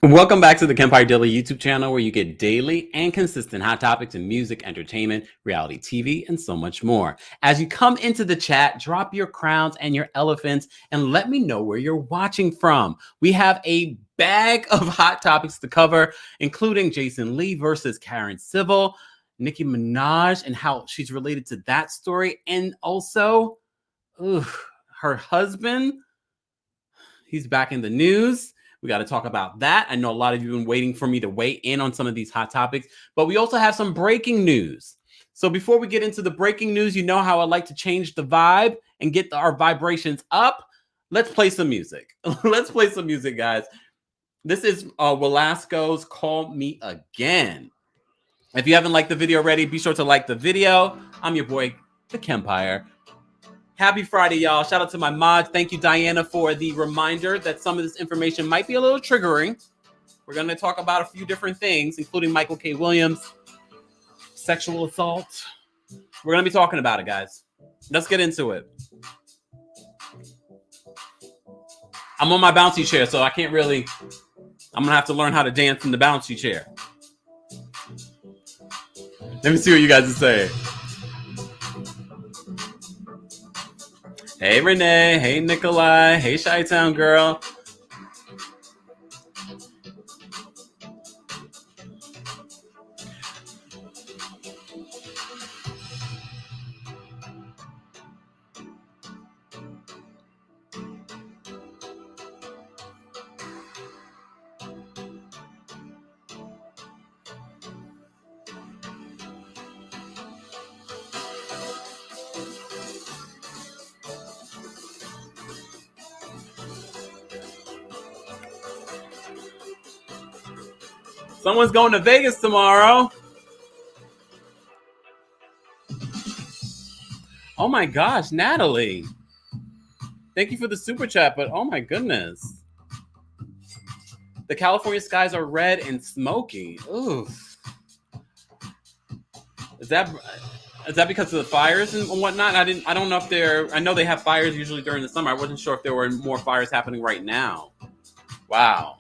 Welcome back to the Kempire Daily YouTube channel, where you get daily and consistent hot topics in music, entertainment, reality TV, and so much more. As you come into the chat, drop your crowns and your elephants and let me know where you're watching from. We have a bag of hot topics to cover, including Jason Lee versus Karen Civil, Nicki Minaj and how she's related to that story, and also her husband. He's back in the news. We got to talk about that. I know a lot of you have been waiting for me to weigh in on some of these hot topics, but we also have some breaking news. So before we get into the breaking news, you know how I like to change the vibe and get our vibrations up. Let's play some music. Let's play some music, guys. This is Velasco's Call Me Again. If you haven't liked the video already, be sure to like the video. I'm your boy, TheKempire. Happy Friday, y'all. Shout out to my mods. Thank you, Diana, for the reminder that some of this information might be a little triggering. We're going to talk about a few different things, including Michael K. Williams, sexual assault. We're going to be talking about it, guys. Let's get into it. I'm on my bouncy chair, so I can't really... I'm going to have to learn how to dance in the bouncy chair. Let me see what you guys are saying. Hey, Renee. Hey, Nikolai. Hey, Chi-Town girl. Someone's going to Vegas tomorrow. Oh my gosh, Natalie. Thank you for the super chat, but oh my goodness. The California skies are red and smoky. Ooh. Is that because of the fires and whatnot? I don't know if I know they have fires usually during the summer. I wasn't sure if there were more fires happening right now. Wow.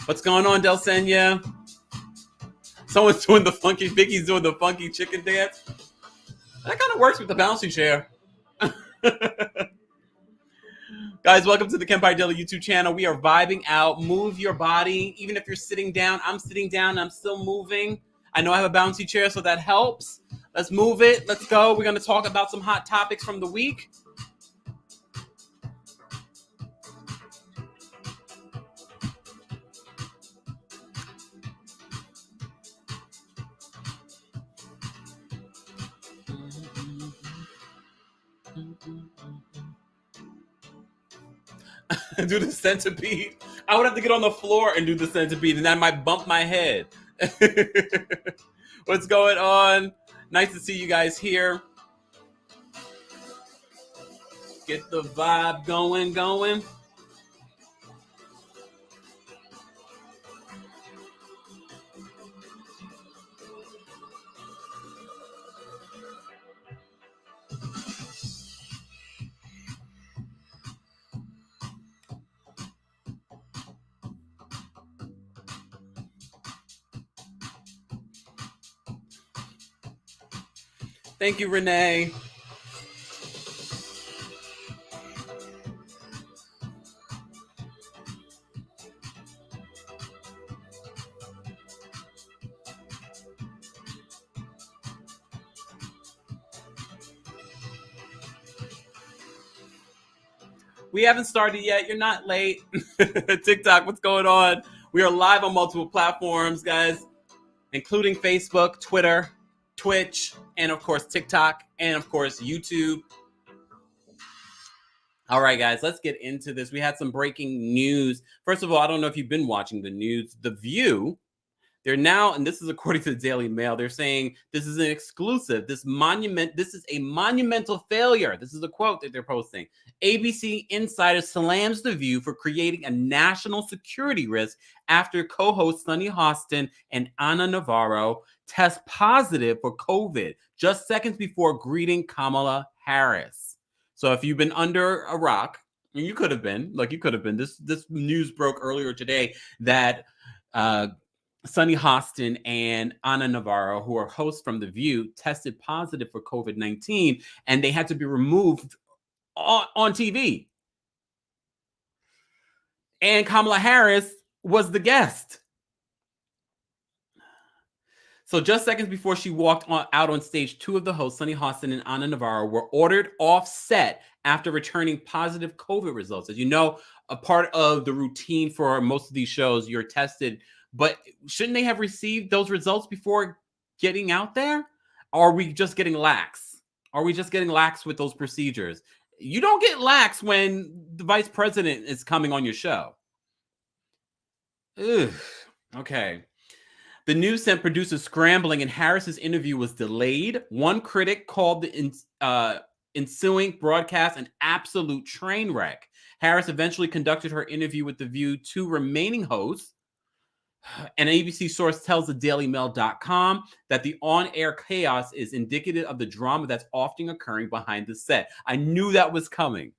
What's going on, Delsenia? Someone's doing the funky, Vicky's doing the funky chicken dance. That kind of works with the bouncy chair. Guys, welcome to the Kempire Daily YouTube channel. We are vibing out. Move your body. Even if you're sitting down, I'm sitting down. I'm still moving. I know I have a bouncy chair, so that helps. Let's move it. Let's go. We're going to talk about some hot topics from the week. Do the centipede. I would have to get on the floor and do the centipede, and I might bump my head. What's going on? Nice to see you guys here. Get the vibe going. Thank you, Renee. We haven't started yet. You're not late. TikTok, what's going on? We are live on multiple platforms, guys, including Facebook, Twitter, Twitch, and of course TikTok, and of course YouTube. All right, guys, let's get into this. We had some breaking news. First of all, I don't know if you've been watching the news. The View, they're now, and this is according to the Daily Mail, they're saying this is an exclusive. This is a monumental failure. This is a quote that they're posting. ABC insider slams The View for creating a national security risk after co-hosts Sunny Hostin and Ana Navarro test positive for COVID just seconds before greeting Kamala Harris. So if you've been under a rock, You could have been. Like, you could have been. This news broke earlier today that Sunny Hostin and Ana Navarro, who are hosts from The View, tested positive for COVID-19, and they had to be removed on TV. And Kamala Harris was the guest. So just seconds before she walked out on stage, two of the hosts, Sunny Hostin and Ana Navarro, were ordered off set after returning positive COVID results. As you know, a part of the routine for most of these shows, you're tested, but shouldn't they have received those results before getting out there? Or are we just getting lax? Are we just getting lax with those procedures? You don't get lax when the vice president is coming on your show. Ugh. Okay. The news sent producers scrambling, and Harris's interview was delayed. One critic called the ensuing broadcast an absolute train wreck. Harris eventually conducted her interview with The View two remaining hosts. An ABC source tells thedailymail.com that the on-air chaos is indicative of the drama that's often occurring behind the set. I knew that was coming.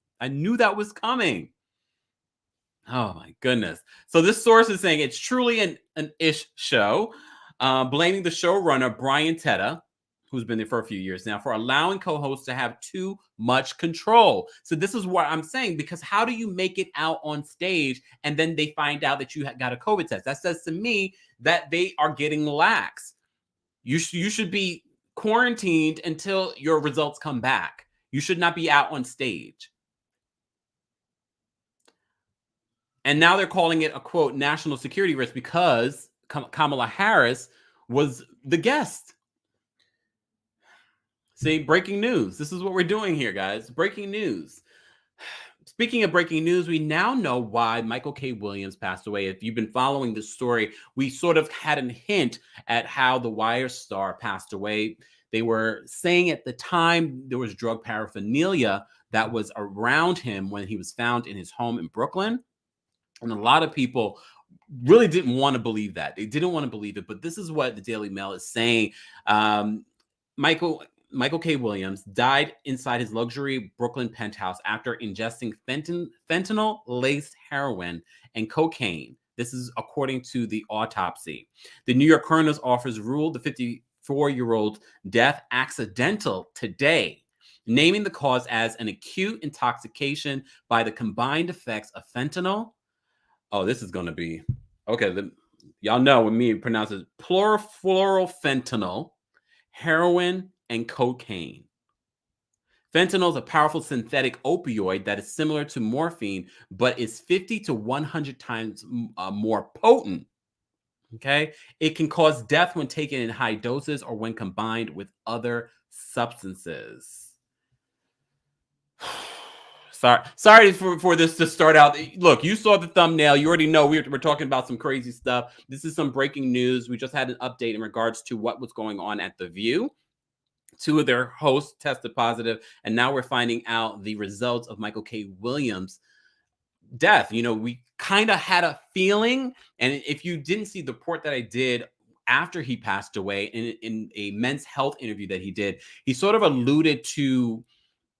Oh my goodness. So this source is saying it's truly an ish show, blaming the showrunner, Brian Teta, who's been there for a few years now, for allowing co-hosts to have too much control. So this is what I'm saying, because how do you make it out on stage and then they find out that you got a COVID test? That says to me that they are getting lax. You should be quarantined until your results come back. You should not be out on stage. And now they're calling it a, quote, national security risk because Kamala Harris was the guest. See, breaking news. This is what we're doing here, guys. Breaking news. Speaking of breaking news, we now know why Michael K. Williams passed away. If you've been following this story, we sort of had a hint at how the Wire star passed away. They were saying at the time there was drug paraphernalia that was around him when he was found in his home in Brooklyn. And a lot of people really didn't want to believe that. They didn't want to believe it. But this is what the Daily Mail is saying. Michael K. Williams died inside his luxury Brooklyn penthouse after ingesting fentanyl-laced heroin and cocaine. This is according to the autopsy. The New York coroner's office ruled the 54-year-old death accidental today, naming the cause as an acute intoxication by the combined effects of fentanyl. Oh, this is going to be okay. Y'all know when me pronounce it fentanyl, heroin, and cocaine. Fentanyl is a powerful synthetic opioid that is similar to morphine, but is 50 to 100 times more potent. Okay, it can cause death when taken in high doses or when combined with other substances. Sorry for this to start out. Look, you saw the thumbnail. You already know we're talking about some crazy stuff. This is some breaking news. We just had an update in regards to what was going on at The View. Two of their hosts tested positive, and now we're finding out the results of Michael K. Williams' death. You know, we kind of had a feeling, and if you didn't see the report that I did after he passed away in a Men's Health interview that he did, he sort of alluded to,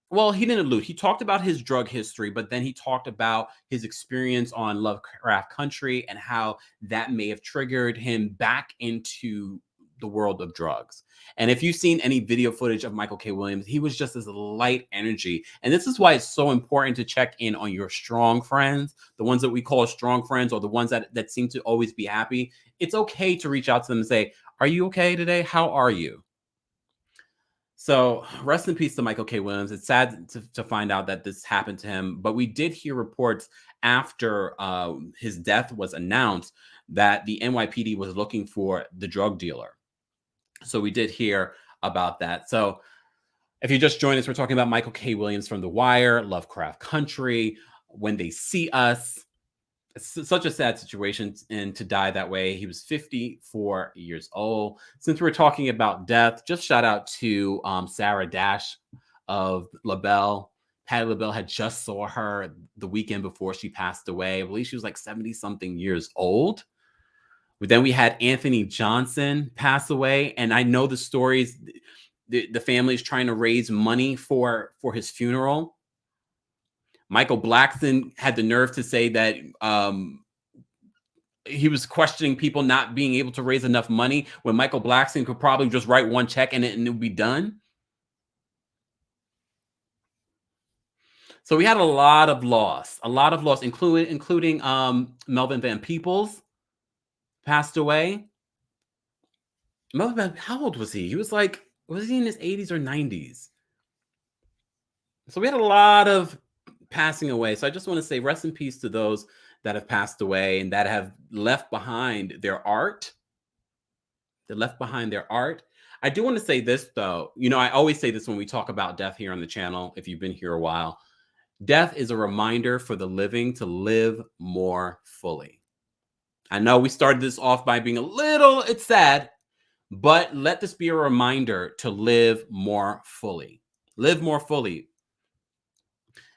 well, he didn't allude. He talked about his drug history, but then he talked about his experience on Lovecraft Country and how that may have triggered him back into the world of drugs. And if you've seen any video footage of Michael K. Williams, he was just this light energy. And this is why it's so important to check in on your strong friends, the ones that we call strong friends, or the ones that seem to always be happy. It's okay to reach out to them and say, "Are you okay today? How are you?" So rest in peace to Michael K. Williams. It's sad to find out that this happened to him, but we did hear reports after his death was announced that the NYPD was looking for the drug dealer. So we did hear about that. So if you just joined us, we're talking about Michael K. Williams from The Wire, Lovecraft Country, When They See Us. It's such a sad situation, and to die that way. He was 54 years old. Since we're talking about death, just shout out to Sarah Dash of LaBelle. Patti LaBelle had just saw her the weekend before she passed away. I believe she was like 70-something years old. But then we had Anthony Johnson pass away, and I know the stories. The family is trying to raise money for his funeral. Michael Blackson had the nerve to say that he was questioning people not being able to raise enough money when Michael Blackson could probably just write one check and it would be done. So we had a lot of loss, including Melvin Van Peebles passed away. Melvin, how old was he? He was like, was he in his 80s or 90s? So we had a lot of passing away. So I just want to say rest in peace to those that have passed away and that have left behind their art. They left behind their art. I do want to say this, though. You know, I always say this when we talk about death here on the channel, if you've been here a while. Death is a reminder for the living to live more fully. I know we started this off by being it's sad, but let this be a reminder to live more fully. Live more fully.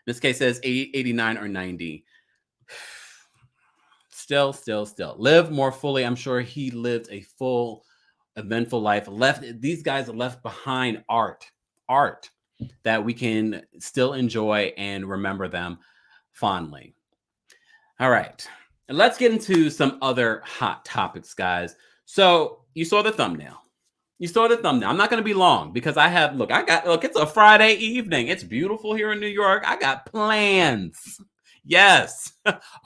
This case says 89 or 90. Still. Live more fully. I'm sure he lived a full, eventful life. These guys left behind art that we can still enjoy and remember them fondly. All right. And let's get into some other hot topics, guys. So you saw the thumbnail. I'm not going to be long because it's a Friday evening. It's beautiful here in New York. I got plans. Yes.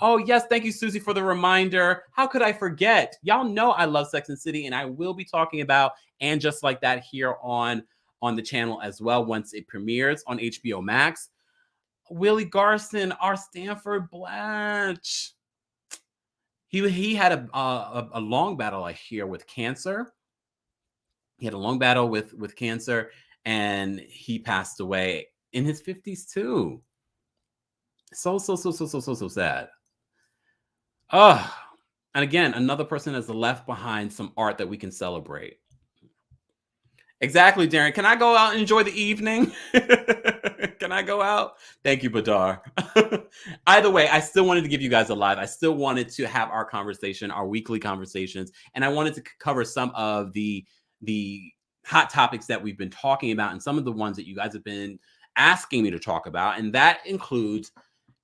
Oh, yes. Thank you, Susie, for the reminder. How could I forget? Y'all know I love Sex and City, and I will be talking about And Just Like That here on the channel as well once it premieres on HBO Max. Willie Garson, our Stanford Blanche. He had a long battle, I hear, with cancer. He had a long battle with cancer, and he passed away in his 50s too. So sad. Oh, and again, another person has left behind some art that we can celebrate. Exactly, Darren. Can I go out and enjoy the evening? Can I go out? Thank you, Badar. Either way, I still wanted to give you guys a live. I still wanted to have our conversation, our weekly conversations, and I wanted to cover some of the hot topics that we've been talking about and some of the ones that you guys have been asking me to talk about, and that includes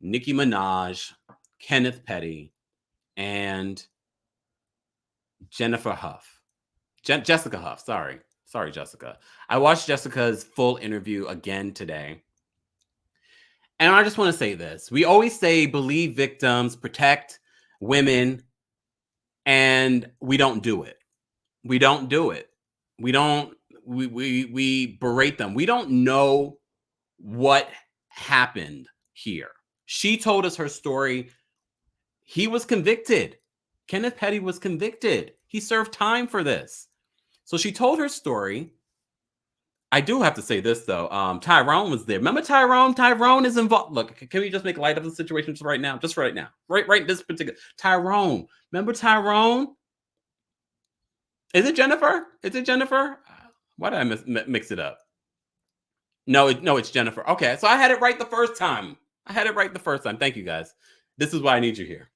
Nicki Minaj, Kenneth Petty, and Jennifer Hough. Jessica Hough, sorry, Jessica. I watched Jessica's full interview again today. And I just want to say this. We always say believe victims, protect women, and we don't do it. We berate them. We don't know what happened here. She told us her story. He was convicted. Kenneth Petty was convicted. He served time for this. So she told her story. I do have to say this, though. Tyrone was there. Remember Tyrone? Tyrone is involved. Look, can we just make light of the situation just right now? Just right now. Right this particular. Tyrone. Remember Tyrone? Is it Jennifer? Why did I mix it up? No, it's Jennifer. Okay, so I had it right the first time. Thank you, guys. This is why I need you here.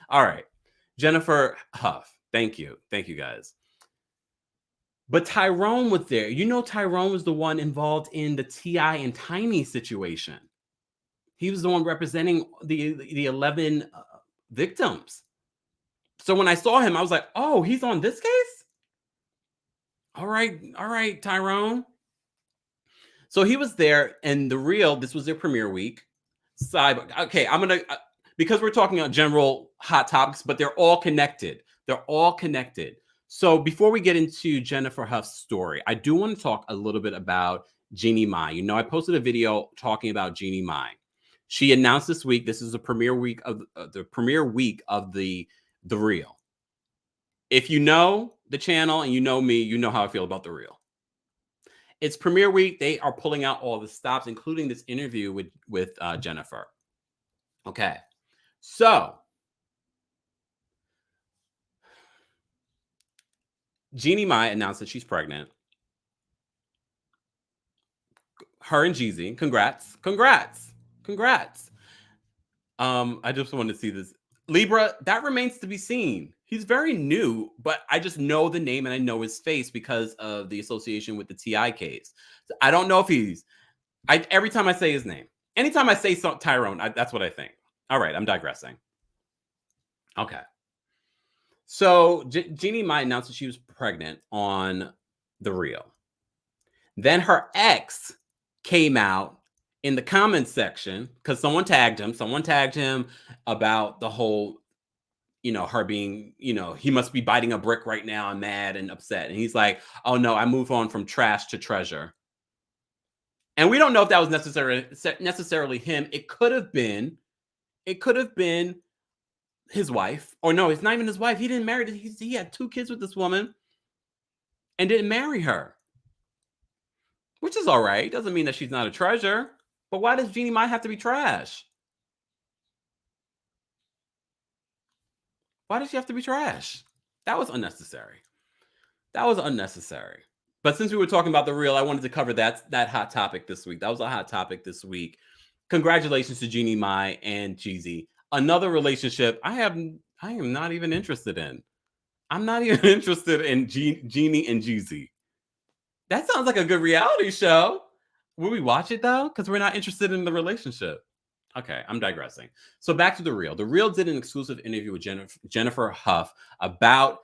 All right. Jennifer Hough. Thank you, guys. But Tyrone was there. You know, Tyrone was the one involved in the T.I. and Tiny situation. He was the one representing the 11 victims. So when I saw him, I was like, oh, he's on this case? All right, Tyrone. So he was there, and this was their premiere week. Okay, because we're talking about general hot topics, but they're all connected. So before we get into Jennifer Hough's story, I do want to talk a little bit about Jeannie Mai. You know, I posted a video talking about Jeannie Mai. She announced this week, this is the premiere week of the Real. If you know the channel and you know me, you know how I feel about The Real. It's premiere week. They are pulling out all the stops, including this interview with Jennifer. Okay, so Jeannie Mai announced that she's pregnant. Her and Jeezy, congrats. I just wanted to see this. Libra, that remains to be seen. He's very new, but I just know the name and I know his face because of the association with the T.I. case. So I don't know if every time I say his name, Anytime I say Tyrone, that's what I think. All right, I'm digressing. Okay. So Jeannie Mai announced that she was pregnant on The Real. Then her ex came out in the comments section because someone tagged him. Someone tagged him about the whole, her being, he must be biting a brick right now and mad and upset. And he's like, oh no, I move on from trash to treasure. And we don't know if that was necessarily him. It could have been his wife. Or no, it's not even his wife. He didn't marry. He had 2 kids with this woman and didn't marry her. Which is all right. Doesn't mean that she's not a treasure. But why does Jeannie Mai have to be trash? Why does she have to be trash? That was unnecessary. But since we were talking about The Real, I wanted to cover that hot topic this week. That was a hot topic this week. Congratulations to Jeannie Mai and Jeezy. Another relationship I am not even interested in. I'm not even interested in Jeannie and Jeezy. That sounds like a good reality show. Will we watch it though? Because we're not interested in the relationship. Okay, I'm digressing. So back to The Real. The Real did an exclusive interview with Jennifer Hough about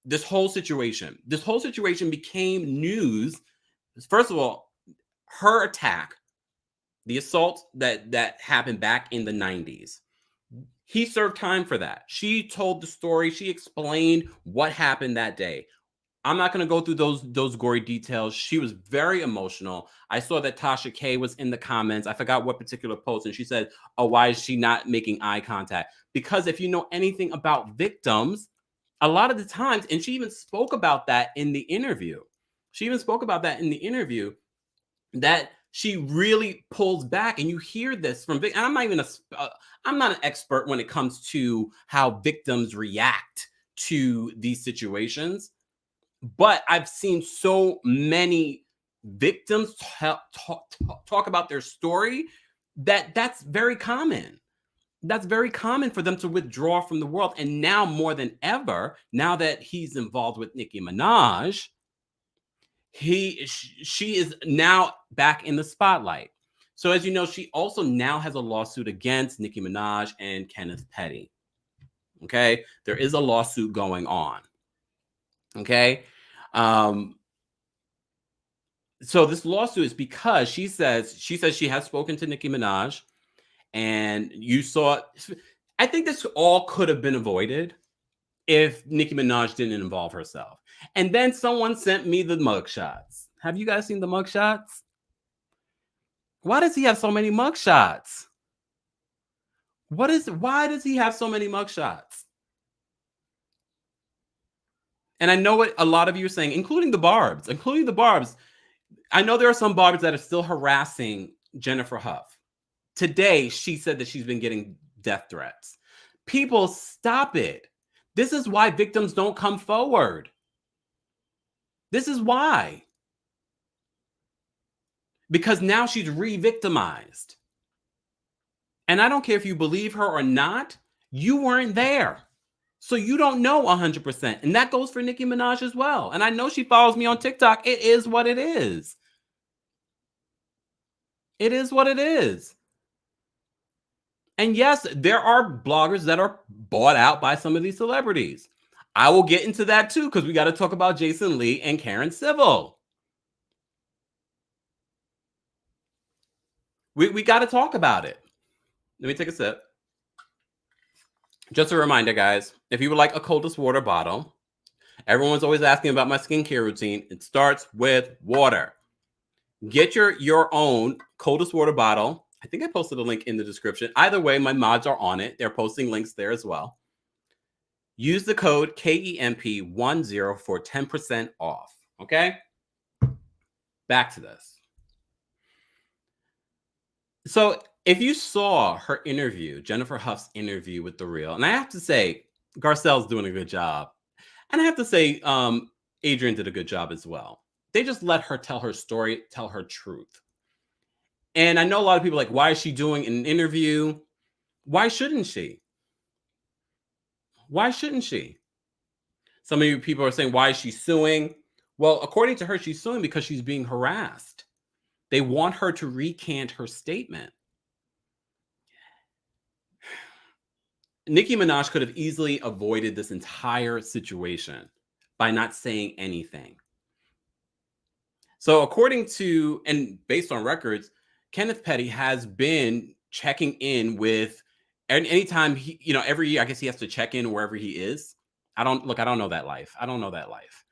this whole situation. This whole situation became news. First of all, her attack, the assault that happened back in the 90s. He served time for that. She told the story. She explained what happened that day. I'm not going to go through those gory details. She was very emotional. I saw that Tasha K was in the comments. I forgot what particular post. And she said, oh, why is she not making eye contact? Because if you know anything about victims, a lot of the times, and she even spoke about that in the interview. That she really pulls back. And you hear this from and I'm not an expert when it comes to how victims react to these situations. But I've seen so many victims talk about their story that's very common. That's very common for them to withdraw from the world. And now more than ever, now that he's involved with Nicki Minaj, she is now back in the spotlight. So as you know, she also now has a lawsuit against Nicki Minaj and Kenneth Petty. Okay, there is a lawsuit going on. Okay. So this lawsuit is because she says she has spoken to Nicki Minaj, and you saw. I think this all could have been avoided if Nicki Minaj didn't involve herself. And then someone sent me the mugshots. Have you guys seen the mugshots? Why does he have so many mugshots? Why does he have so many mugshots? And I know what a lot of you are saying, including the Barbs. I know there are some Barbs that are still harassing Jennifer Hough. Today, she said that she's been getting death threats. People, stop it. This is why victims don't come forward. This is why. Because now she's re-victimized. And I don't care if you believe her or not, you weren't there. So you don't know 100%. And that goes for Nicki Minaj as well. And I know she follows me on TikTok. It is what it is. It is what it is. And yes, there are bloggers that are bought out by some of these celebrities. I will get into that too, because we got to talk about Jason Lee and Karen Civil. We got to talk about it. Let me take a sip. Just a reminder, guys, if you would like a coldest water bottle, everyone's always asking about my skincare routine. It starts with water. Get your own coldest water bottle. I think I posted a link in the description. Either way, my mods are on it. They're posting links there as well. Use the code KEMP10 for 10% off. Okay? Back to this. So if you saw her interview, Jennifer Hough's interview with The Real, and I have to say, Garcelle's doing a good job. And I have to say, Adrian did a good job as well. They just let her tell her story, tell her truth. And I know a lot of people are like, why is she doing an interview? Why shouldn't she? Why shouldn't she? Some of you people are saying, why is she suing? Well, according to her, she's suing because she's being harassed. They want her to recant her statement. Nicki Minaj could have easily avoided this entire situation by not saying anything. So, according to and based on records, Kenneth Petty has been checking in with, and anytime he, every year, I guess he has to check in wherever he is. I don't know that life. I don't know that life.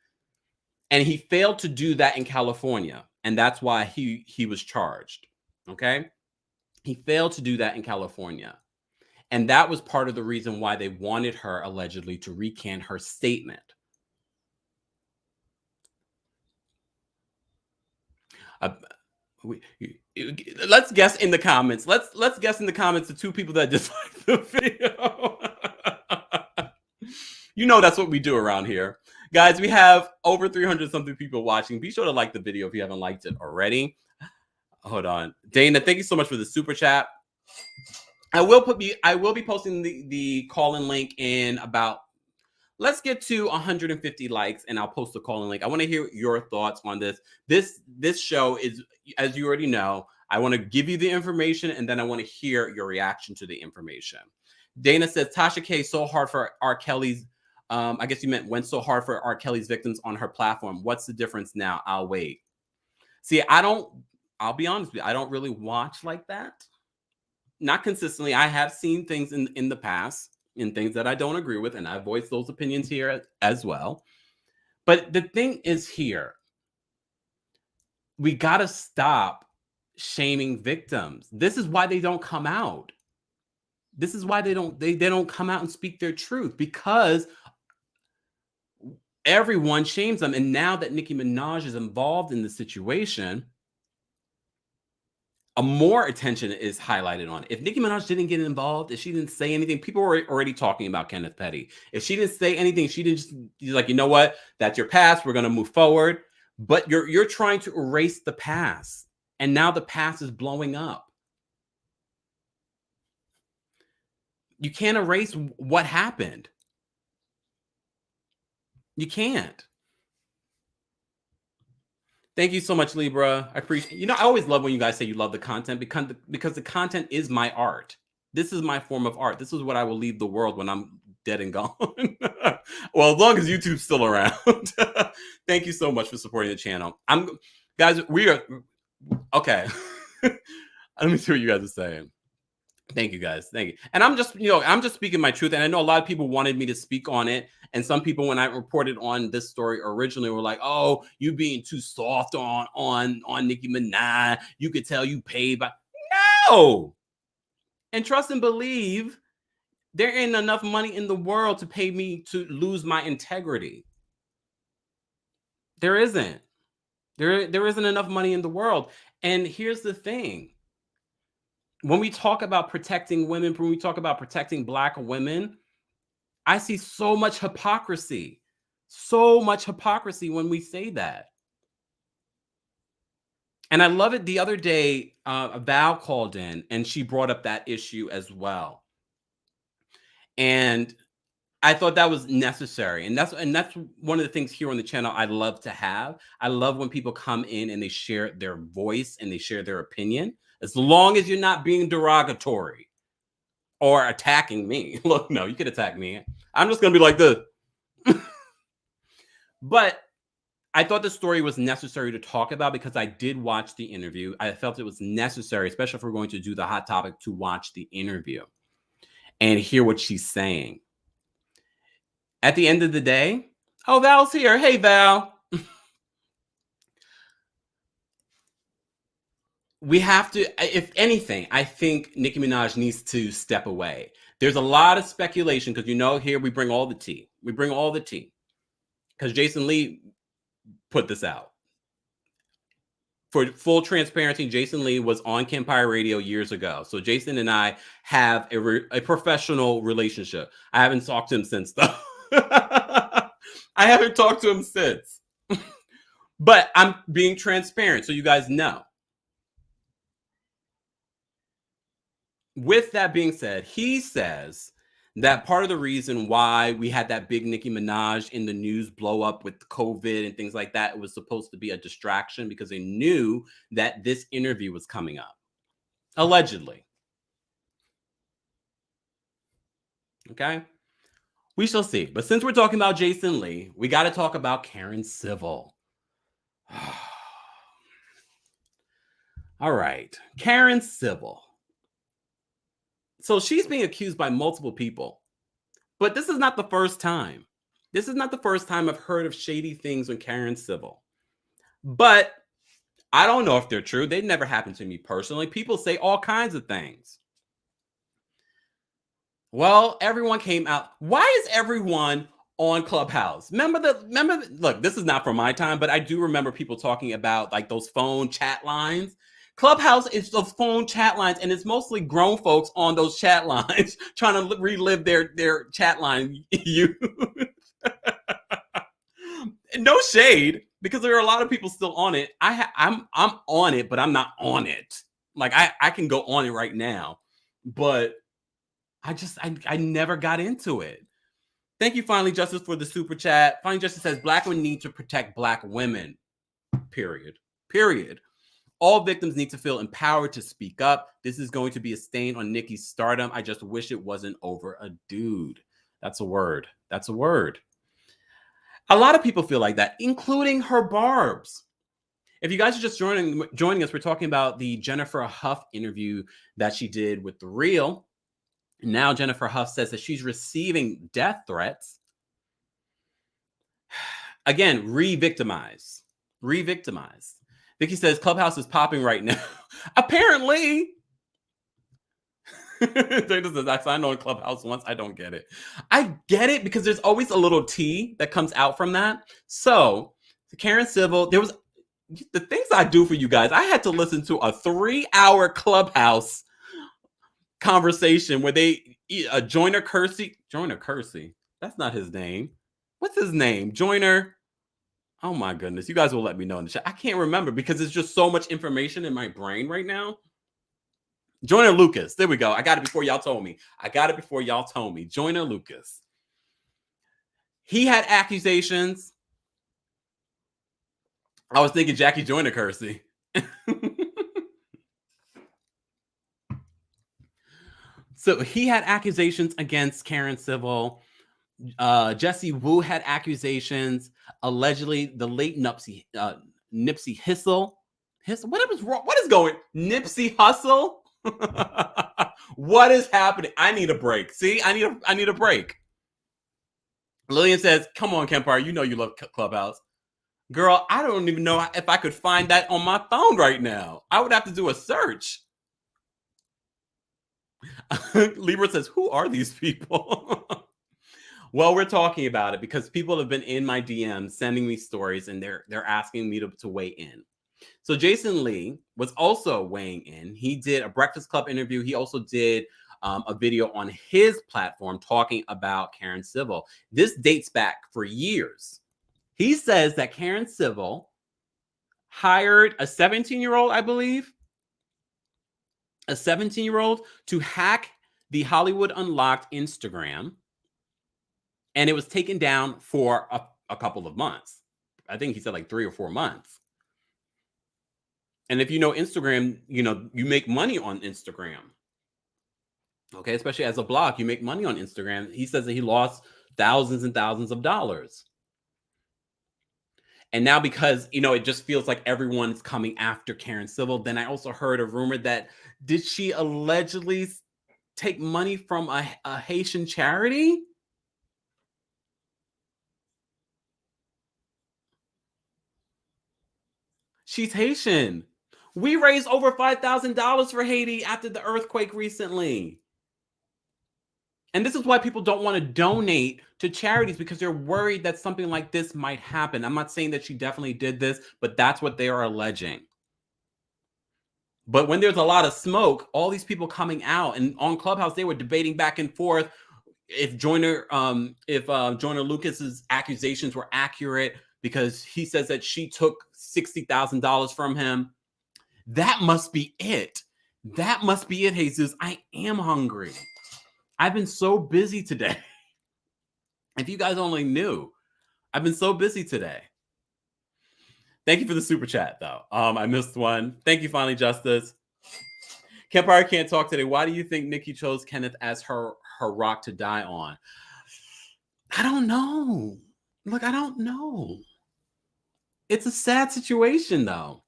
And he failed to do that in California, and that's why he was charged. Okay, he failed to do that in California, and that was part of the reason why they wanted her allegedly to recant her statement. Uh, let's guess in the comments. Let's guess in the comments the two people that dislike the video. That's what we do around here. Guys, we have over 300 something people watching. Be sure to like the video if you haven't liked it already. Hold on. Dana, thank you so much for the super chat. I will be posting the call-in link in about, let's get to 150 likes and I'll post the call-in link. I want to hear your thoughts on this. This show is, as you already know, I want to give you the information and then I want to hear your reaction to the information. Dana says, Tasha K so hard for R. Kelly's, I guess you meant went so hard for R. Kelly's victims on her platform. What's the difference now? I'll wait. See, I'll be honest with you, I don't really watch like that. Not consistently. I have seen things in the past and things that I don't agree with, and I voice those opinions here as well. But the thing is here, we got to stop shaming victims. This is why they don't come out. This is why they don't come out and speak their truth, because everyone shames them. And now that Nicki Minaj is involved in the situation, more attention is highlighted on it. If Nicki Minaj didn't get involved, if she didn't say anything, people were already talking about Kenneth Petty. If she didn't say anything, she didn't just like, you know what, that's your past, we're going to move forward. But you're trying to erase the past, and now the past is blowing up. You can't erase what happened. You can't. Thank you so much, Libra. I appreciate. I always love when you guys say you love the content, because the content is my art. This is my form of art. This is what I will leave the world when I'm dead and gone. Well, as long as YouTube's still around. Thank you so much for supporting the channel. Guys, we are okay. Let me see what you guys are saying. Thank you, guys. Thank you. And I'm just speaking my truth. And I know a lot of people wanted me to speak on it. And some people, when I reported on this story originally, were like, "Oh, you being too soft on Nicki Minaj. You could tell you paid by." No. And trust and believe, there ain't enough money in the world to pay me to lose my integrity. There isn't. There isn't enough money in the world. And here's the thing. When we talk about protecting women, when we talk about protecting Black women, I see so much hypocrisy when we say that. And I love it. The other day, Val called in and she brought up that issue as well. And I thought that was necessary. And that's one of the things here on the channel I love to have. I love when people come in and they share their voice and they share their opinion, as long as you're not being derogatory or attacking me. Look, no, you could attack me. I'm just going to be like this. But I thought the story was necessary to talk about because I did watch the interview. I felt it was necessary, especially if we're going to do the hot topic, to watch the interview and hear what she's saying. At the end of the day, oh, Val's here. Hey, Val. We have to, if anything, I think Nicki Minaj needs to step away. There's a lot of speculation because, here we bring all the tea. We bring all the tea because Jason Lee put this out. For full transparency, Jason Lee was on Kempire Radio years ago. So Jason and I have a professional relationship. I haven't talked to him since, though. I haven't talked to him since. But I'm being transparent so you guys know. With that being said, he says that part of the reason why we had that big Nicki Minaj in the news blow up with COVID and things like that, it was supposed to be a distraction because they knew that this interview was coming up. Allegedly. Okay? We shall see. But since we're talking about Jason Lee, we got to talk about Karen Civil. All right. Karen Civil. So she's being accused by multiple people. But this is not the first time. This is not the first time I've heard of shady things with Karen Civil. But I don't know if they're true. They never happened to me personally. People say all kinds of things. Well, everyone came out. Why is everyone on Clubhouse? Look, this is not from my time, but I do remember people talking about like those phone chat lines. Clubhouse is those phone chat lines, and it's mostly grown folks on those chat lines trying to relive their chat line youth. No shade, because there are a lot of people still on it. I'm on it, but I'm not on it. Like I can go on it right now, but I never got into it. Thank you, Finally Justice, for the super chat. Finally Justice says Black women need to protect Black women. Period. All victims need to feel empowered to speak up. This is going to be a stain on Nicki's stardom. I just wish it wasn't over a dude. That's a word. A lot of people feel like that, including her Barbs. If you guys are just joining us, we're talking about the Jennifer Hough interview that she did with The Real. Now Jennifer Hough says that she's receiving death threats. Again, re-victimize. Vicky says Clubhouse is popping right now. Apparently. Jada says, I signed on Clubhouse once. I don't get it. I get it because there's always a little tea that comes out from that. So, Karen Civil, there was the things I do for you guys. I had to listen to a 3-hour Clubhouse conversation where they Joyner Kersey. That's not his name. What's his name? Joyner. Oh my goodness. You guys will let me know in the chat. I can't remember because there's just so much information in my brain right now. Joyner Lucas. There we go. I got it before y'all told me. Joyner Lucas. He had accusations. I was thinking Jackie Joyner Kersey. So he had accusations against Karen Civil. Jesse Wu had accusations. Allegedly, the late Nipsey Hussle. What is wrong? What is going? Nipsey Hussle? What is happening? I need a break. See, I need a break. Lillian says, "Come on, Kempire. You know you love Clubhouse." Girl, I don't even know if I could find that on my phone right now. I would have to do a search. Libra says, "Who are these people?" Well, we're talking about it because people have been in my DMs sending me stories, and they're asking me to weigh in. So Jason Lee was also weighing in. He did a Breakfast Club interview. He also did a video on his platform talking about Karen Civil. This dates back for years. He says that Karen Civil hired a 17-year-old, I believe, a 17-year-old to hack the Hollywood Unlocked Instagram, and it was taken down for a couple of months. I think he said like 3 or 4 months. And if you know Instagram, you know, you make money on Instagram. Okay, especially as a blog, you make money on Instagram. He says that he lost thousands and thousands of dollars. And now because, you know, it just feels like everyone's coming after Karen Civil. Then I also heard a rumor that did she allegedly take money from a Haitian charity? She's Haitian. We raised over $5,000 for Haiti after the earthquake recently. And this is why people don't want to donate to charities, because they're worried that something like this might happen. I'm not saying that she definitely did this, but that's what they are alleging. But when there's a lot of smoke, all these people coming out, and on Clubhouse, they were debating back and forth if Joyner Lucas's accusations were accurate, because he says that she took $60,000 from him. That must be it. That must be it, Jesus. I am hungry. I've been so busy today. If you guys only knew, I've been so busy today. Thank you for the super chat, though. I missed one. Thank you, Finally Justice. Kempire can't talk today. Why do you think Nicki chose Kenneth as her her rock to die on. I don't know. Look, I don't know. It's a sad situation, though.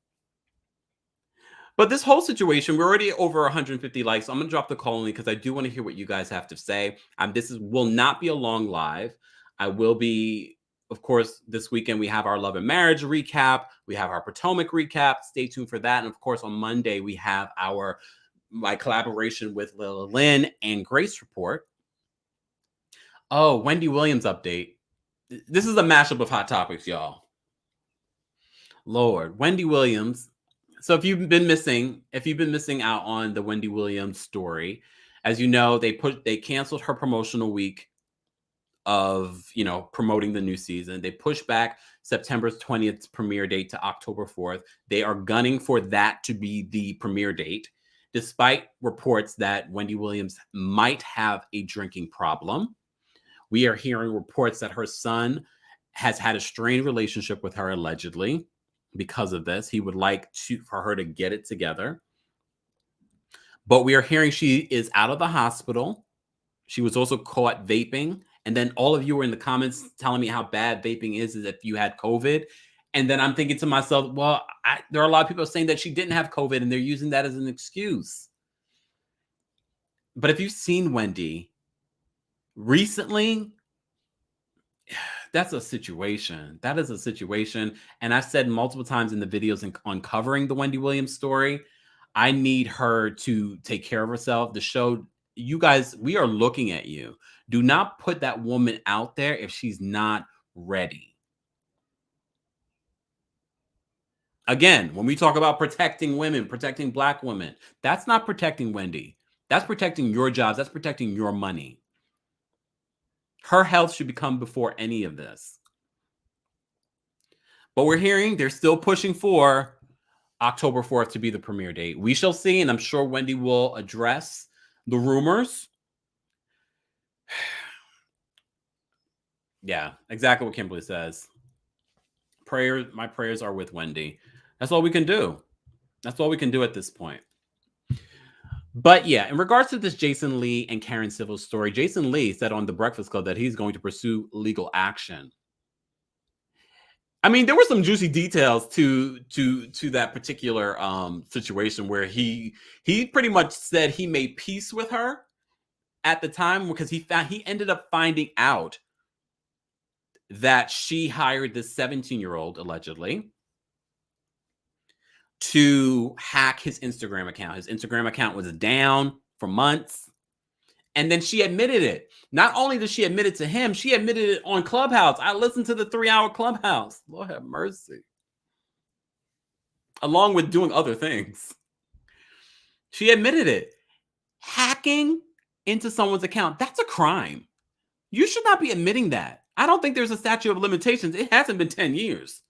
But this whole situation, we're already over 150 likes. So I'm gonna drop the call only because I do want to hear what you guys have to say. This will not be a long live. I will be, of course, this weekend we have our love and marriage recap. We have our Potomac recap. Stay tuned for that. And of course, on Monday we have my collaboration with Lil Lynn and Grace report. Oh, Wendy Williams update. This is a mashup of hot topics, y'all. Lord, Wendy Williams. So if you've been missing out on the Wendy Williams story, as you know, they canceled her promotional week of, promoting the new season. They pushed back September 20th premiere date to October 4th. They are gunning for that to be the premiere date, despite reports that Wendy Williams might have a drinking problem. We are hearing reports that her son has had a strained relationship with her allegedly. Because of this, he would like for her to get it together. But we are hearing she is out of the hospital. She was also caught vaping. And then all of you were in the comments telling me how bad vaping is if you had COVID. And then I'm thinking to myself, well, there are a lot of people saying that she didn't have COVID and they're using that as an excuse. But if you've seen Wendy recently, that's a situation. That is a situation. And I've said multiple times in the videos on covering the Wendy Williams story, I need her to take care of herself. The show, you guys, we are looking at you. Do not put that woman out there if she's not ready. Again, when we talk about protecting women, protecting Black women, that's not protecting Wendy. That's protecting your jobs. That's protecting your money. Her health should come before any of this. But we're hearing they're still pushing for October 4th to be the premiere date. We shall see, and I'm sure Wendy will address the rumors. Yeah, exactly what Kimberly says. My prayers are with Wendy. That's all we can do. That's all we can do at this point. But yeah, in regards to this Jason Lee and Karen Civil story, Jason Lee said on The Breakfast Club that he's going to pursue legal action. I mean, there were some juicy details to that particular situation where he pretty much said he made peace with her at the time because he ended up finding out that she hired this 17-year-old allegedly to hack his Instagram account. His Instagram account was down for months. And then she admitted it. Not only did she admit it to him, she admitted it on Clubhouse. I listened to the 3-hour Clubhouse. Lord have mercy. Along with doing other things. She admitted it. Hacking into someone's account, that's a crime. You should not be admitting that. I don't think there's a statute of limitations. It hasn't been 10 years.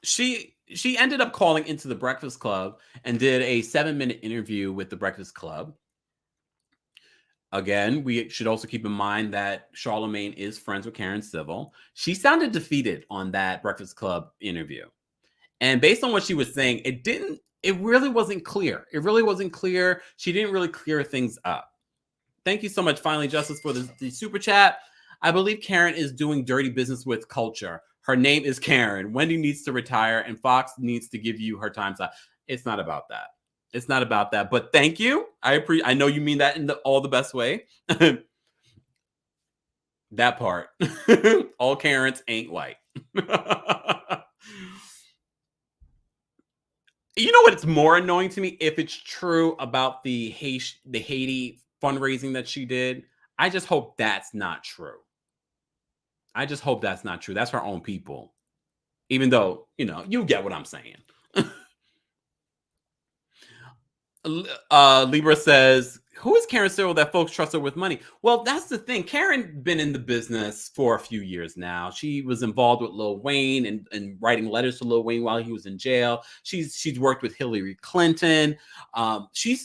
She ended up calling into the Breakfast Club and did a 7-minute interview with the Breakfast Club. Again, we should also keep in mind that Charlamagne is friends with Karen Civil. She sounded defeated on that Breakfast Club interview. And based on what she was saying, it really wasn't clear. It really wasn't clear. She didn't really clear things up. Thank you so much, Finally Justice, for the super chat. I believe Karen is doing dirty business with culture. Her name is Karen. Wendy needs to retire and Fox needs to give you her time slot. It's not about that. It's not about that. But thank you. I know you mean that in all the best way. That part. All Karens ain't white. You know what? It's more annoying to me if it's true about the Haiti fundraising that she did. I just hope that's not true. I just hope that's not true. That's her own people. Even though, you get what I'm saying. Libra says, who is Karen Civil that folks trust her with money? Well, that's the thing. Karen been in the business for a few years now. She was involved with Lil Wayne and writing letters to Lil Wayne while he was in jail. She's worked with Hillary Clinton. She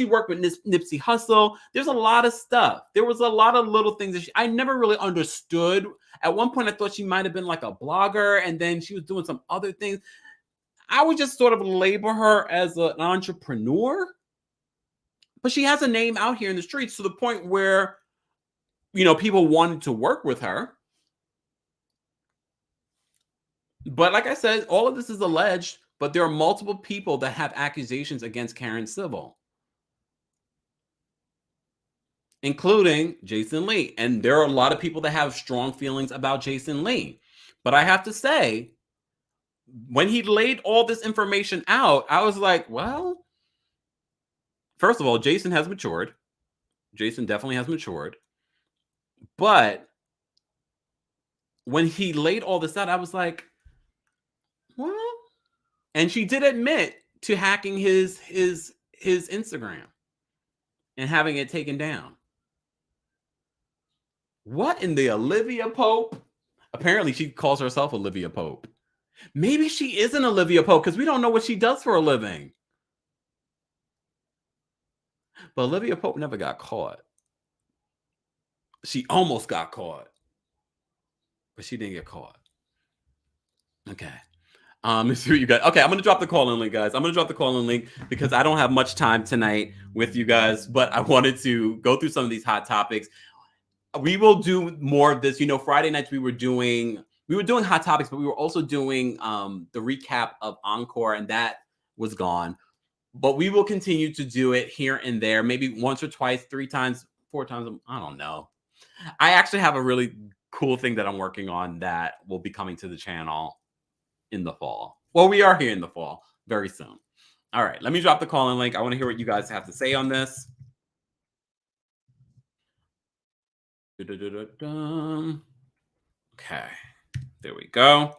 worked with Nipsey Hussle. There's a lot of stuff. There was a lot of little things that I never really understood. At one point, I thought she might have been like a blogger, and then she was doing some other things. I would just sort of label her as an entrepreneur. But she has a name out here in the streets to the point where, people wanted to work with her. But like I said, all of this is alleged, but there are multiple people that have accusations against Karen Civil, including Jason Lee. And there are a lot of people that have strong feelings about Jason Lee. But I have to say, when he laid all this information out, I was like, well, first of all, Jason has matured. Jason definitely has matured. But when he laid all this out, I was like, well, and she did admit to hacking his Instagram and having it taken down. What in the Olivia Pope? Apparently, she calls herself Olivia Pope. Maybe she isn't Olivia Pope because we don't know what she does for a living. But Olivia Pope never got caught. She almost got caught, but she didn't get caught. Okay. Let's see what you guys. Okay, I'm gonna drop the call-in link, guys. I'm gonna drop the call-in link because I don't have much time tonight with you guys, but I wanted to go through some of these hot topics. We will do more of this. Friday nights we were doing hot topics, but we were also doing the recap of Encore, and that was gone. But we will continue to do it here and there, maybe once or twice, 3 times, 4 times. I don't know. I actually have a really cool thing that I'm working on that will be coming to the channel in the fall. Well, we are here in the fall very soon. All right, let me drop the call-in link. I want to hear what you guys have to say on this. Okay, there we go.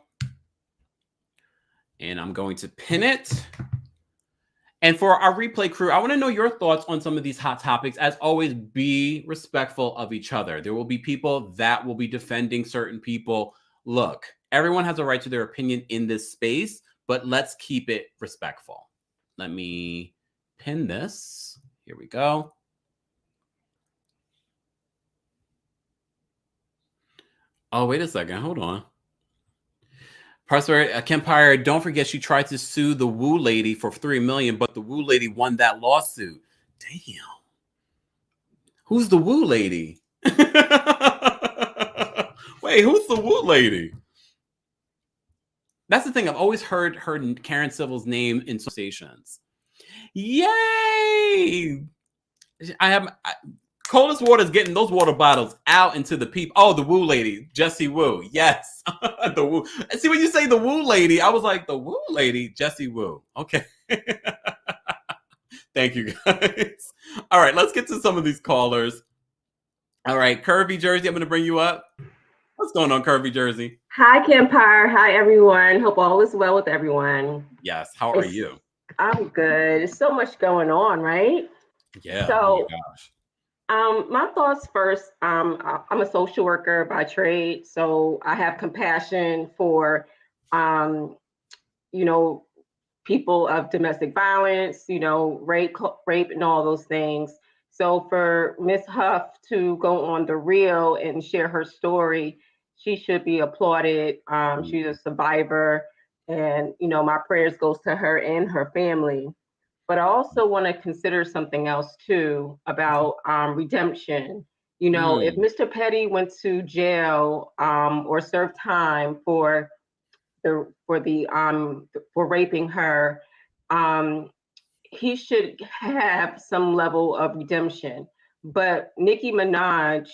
And I'm going to pin it. And for our replay crew, I want to know your thoughts on some of these hot topics. As always, be respectful of each other. There will be people that will be defending certain people. Look, everyone has a right to their opinion in this space, but let's keep it respectful. Let me pin this. Here we go. Oh, wait a second. Hold on. Kempire, don't forget she tried to sue the Woo lady for $3 million, but the Woo lady won that lawsuit. Damn. Who's the Woo lady? Wait, who's the Woo lady? That's the thing. I've always heard Karen Civil's name in stations. Yay! Coldest Water is getting those water bottles out into the people. Oh, the Woo lady, Jessie Woo. Yes, the Woo. See, when you say the Woo lady, I was like, the Woo lady, Jessie Woo. Okay. Thank you, guys. All right, let's get to some of these callers. All right, Curvy Jersey, I'm going to bring you up. What's going on, Curvy Jersey? Hi, Kempire. Hi, everyone. Hope all is well with everyone. Yes. How are you? I'm good. There's so much going on, right? Yeah. So, oh my gosh. My thoughts first. I'm a social worker by trade, so I have compassion for, people of domestic violence, rape, and all those things. So for Miss Hough to go on The Real and share her story, she should be applauded. She's a survivor, and my prayers goes to her and her family. But I also want to consider something else too about redemption. If Mr. Petty went to jail or served time for raping her, he should have some level of redemption. But Nicki Minaj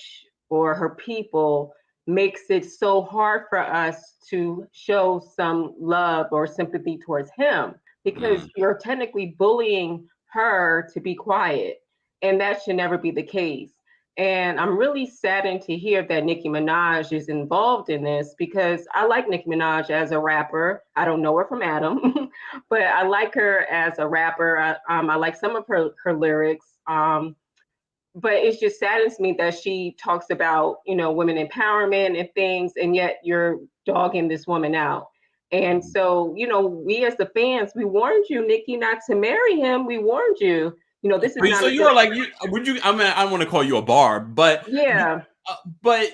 or her people makes it so hard for us to show some love or sympathy towards him because you're technically bullying her to be quiet. And that should never be the case. And I'm really saddened to hear that Nicki Minaj is involved in this because I like Nicki Minaj as a rapper. I don't know her from Adam, but I like her as a rapper. I like some of her lyrics. But it just saddens me that she talks about, women empowerment and things, and yet you're dogging this woman out. And so, we as the fans, we warned you, Nicki, not to marry him. We warned you. This is not. So you are like, would you? I mean, I don't want to call you a barb, but yeah. But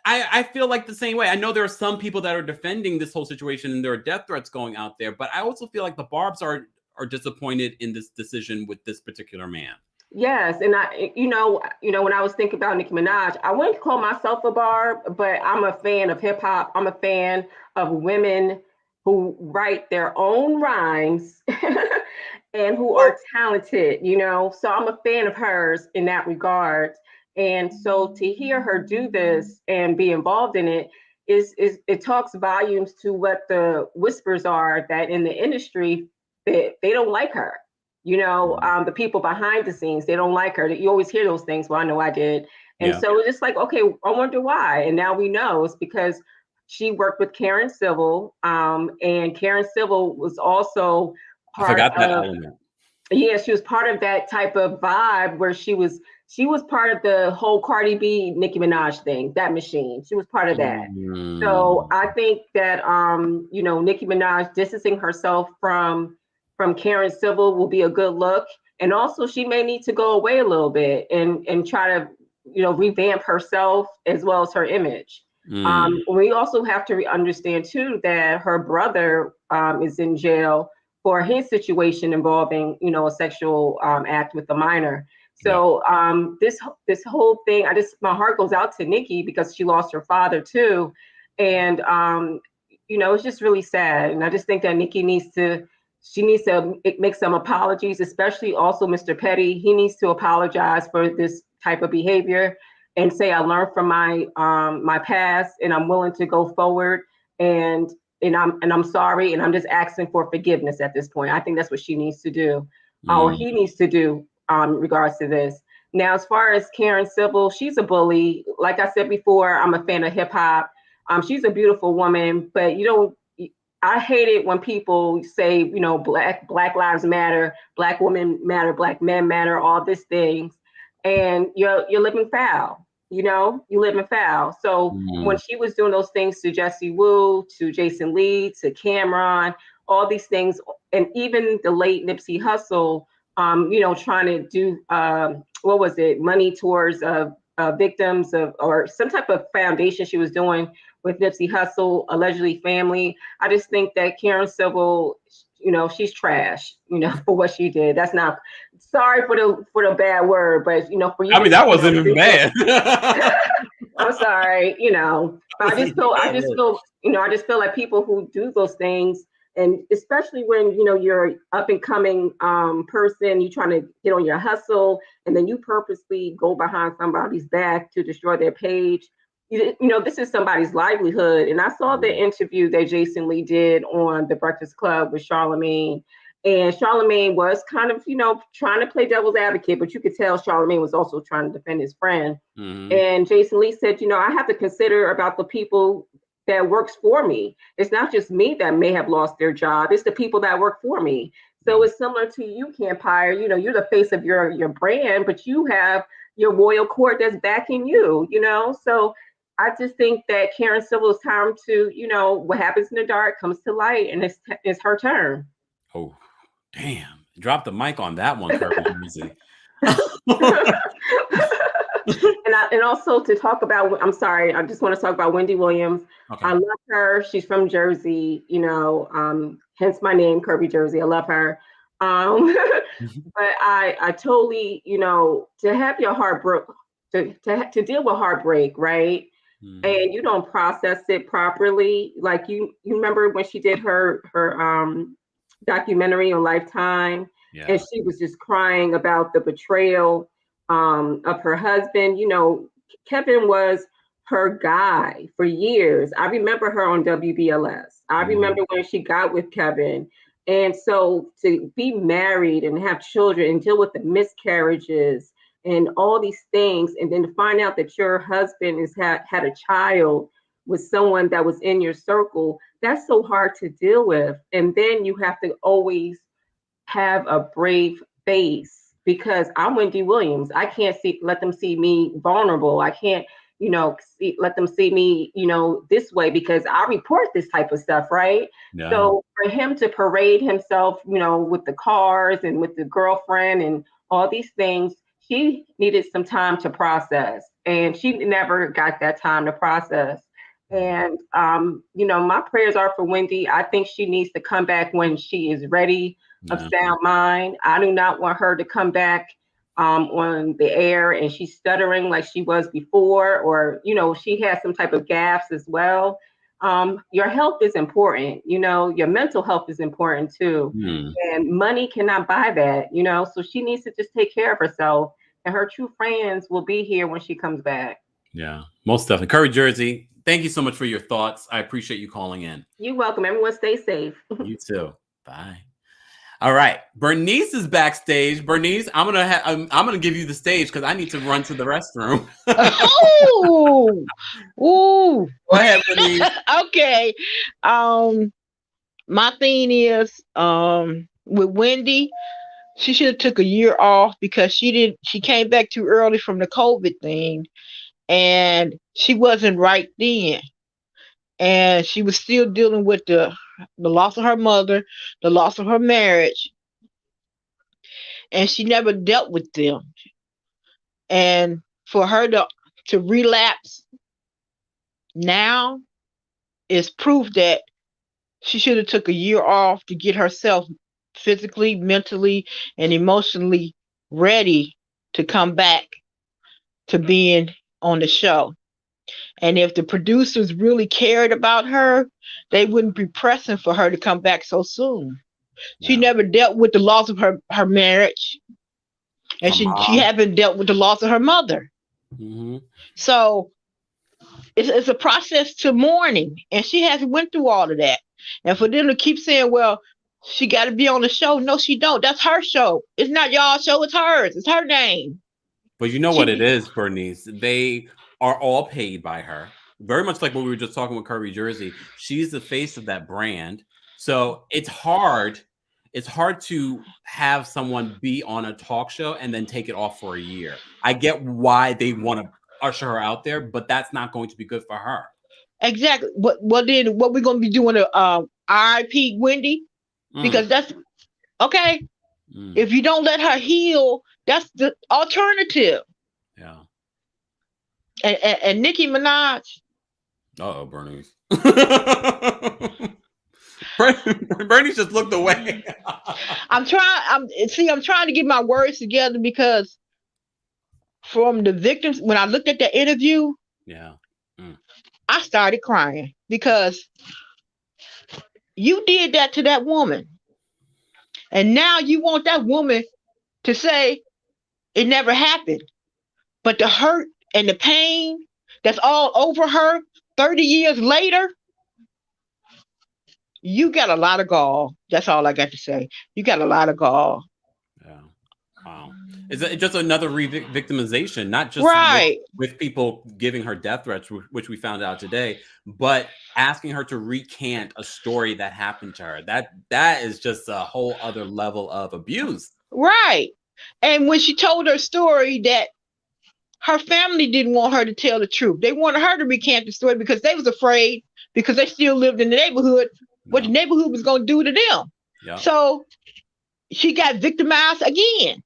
I feel like the same way. I know there are some people that are defending this whole situation, and there are death threats going out there. But I also feel like the Barbs are disappointed in this decision with this particular man. Yes, and when I was thinking about Nicki Minaj, I wouldn't call myself a barb, but I'm a fan of hip hop. I'm a fan of women who write their own rhymes and who are talented, So I'm a fan of hers in that regard. And so to hear her do this and be involved in it is it talks volumes to what the whispers are that in the industry they don't like her. The people behind the scenes, they don't like her. You always hear those things. Well, I know I did. And Yeah. so it's just like, okay, I wonder why. And now we know it's because she worked with Karen Civil. And Karen Civil was also I part forgot that of, element. yeah, she was part of that type of vibe where she was part of the whole Cardi B, Nicki Minaj thing, that machine. She was part of that. So I think that Nicki Minaj distancing herself from Karen Civil will be a good look. And also she may need to go away a little bit and try to, revamp herself as well as her image. We also have to understand too that her brother is in jail for his situation involving, a sexual act with a minor. So this whole thing, my heart goes out to Nicki because she lost her father too, and it's just really sad. And I just think that Nicki needs to make some apologies, especially also Mr. Petty. He needs to apologize for this type of behavior and say I learned from my past and I'm willing to go forward and I'm sorry and I'm just asking for forgiveness at this point. I think that's what she needs to do, or he needs to do in regards to this. Now, as far as Karen Civil, she's a bully. Like I said before, I'm a fan of hip hop. She's a beautiful woman, but I hate it when people say, Black Lives Matter, Black women matter, Black men matter, all these things, and you're living foul. You live in foul. So when she was doing those things to Jesse Wu, to Jason Lee, to Cameron, all these things, and even the late Nipsey Hussle, trying to do what was it, money towards victims of or some type of foundation she was doing with Nipsey Hussle, allegedly family. I just think that Karen Civil, she's trash, for what she did. That's not sorry for the bad word, but for you. I mean, that wasn't even bad. I'm sorry, but I just feel like people who do those things, and especially when you're up and coming person, you trying to get on your hustle, and then you purposely go behind somebody's back to destroy their page. This is somebody's livelihood. And I saw the interview that Jason Lee did on The Breakfast Club with Charlamagne. And Charlamagne was kind of, trying to play devil's advocate, but you could tell Charlamagne was also trying to defend his friend. And Jason Lee said, I have to consider about the people that works for me. It's not just me that may have lost their job. It's the people that work for me. So it's similar to you, Kempire. You're the face of your brand, but you have your royal court that's backing you, So I just think that Karen Civil's time to, what happens in the dark comes to light, and it's her turn. Oh, damn. Drop the mic on that one, Kirby. And also to talk about, I'm sorry, I just want to talk about Wendy Williams. Okay. I love her. She's from Jersey, hence my name, Kirby Jersey. I love her. But I totally, to have your heart broke, to deal with heartbreak, right? And you don't process it properly. Like you remember when she did her documentary on Lifetime, and she was just crying about the betrayal of her husband. Kevin was her guy for years. I remember her on WBLS. I remember when she got with Kevin. And so to be married and have children and deal with the miscarriages and all these things, and then to find out that your husband had a child with someone that was in your circle, that's so hard to deal with. And then you have to always have a brave face, because I'm Wendy Williams. I can't let them see me vulnerable. I can't, let them see me, this way, because I report this type of stuff, right? Yeah. So for him to parade himself, with the cars and with the girlfriend and all these things, she needed some time to process, and she never got that time to process. And, my prayers are for Wendy. I think she needs to come back when she is ready, of sound mind. I do not want her to come back on the air and she's stuttering like she was before, or, she has some type of gaffes as well. Your health is important. Your mental health is important too. And money cannot buy that, so she needs to just take care of herself, and her true friends will be here when she comes back. Yeah, most definitely. Curry Jersey, thank you so much for your thoughts. I appreciate you calling in. You're welcome. Everyone stay safe. You too. Bye. All right, Bernice is backstage. Bernice, I'm gonna give you the stage because I need to run to the restroom. Oh, ooh. Go ahead, Bernice. Okay. My thing is, with Wendy, she should have took a year off because she came back too early from the COVID thing, and she wasn't right then. And she was still dealing with the loss of her mother, the loss of her marriage, and she never dealt with them. And for her to relapse now is proof that she should have took a year off to get herself physically, mentally, and emotionally ready to come back to being on the show. And if the producers really cared about her, they wouldn't be pressing for her to come back so soon. Yeah. She never dealt with the loss of her marriage, and she haven't dealt with the loss of her mother. Mm-hmm. So it's a process to mourning, and she hasn't went through all of that. And for them to keep saying, well, she got to be on the show. No, she don't. That's her show. It's not y'all's show. It's hers. It's her name. But you know what it is, Bernice? They are all paid by her. Very much like what we were just talking with Curry Jersey. She's the face of that brand. So it's hard. It's hard to have someone be on a talk show and then take it off for a year. I get why they want to usher her out there, but that's not going to be good for her. Exactly. Well, then what we're going to be doing RIP Wendy? Because that's okay. If you don't let her heal, that's the alternative. Yeah. And Nicki Minaj. Uh-oh, Bernice. Bernice just looked away. I'm trying to get my words together because from the victims, when I looked at the interview, I started crying because you did that to that woman. And now you want that woman to say it never happened. But the hurt and the pain that's all over her 30 years later, you got a lot of gall. That's all I got to say. You got a lot of gall. Yeah. Wow. It's just another victimization, not just with people giving her death threats, which we found out today, but asking her to recant a story that happened to her. That is just a whole other level of abuse. Right. And when she told her story that her family didn't want her to tell the truth. They wanted her to recant the story because they was afraid, because they still lived in the neighborhood, what the neighborhood was going to do to them. Yeah. So she got victimized again.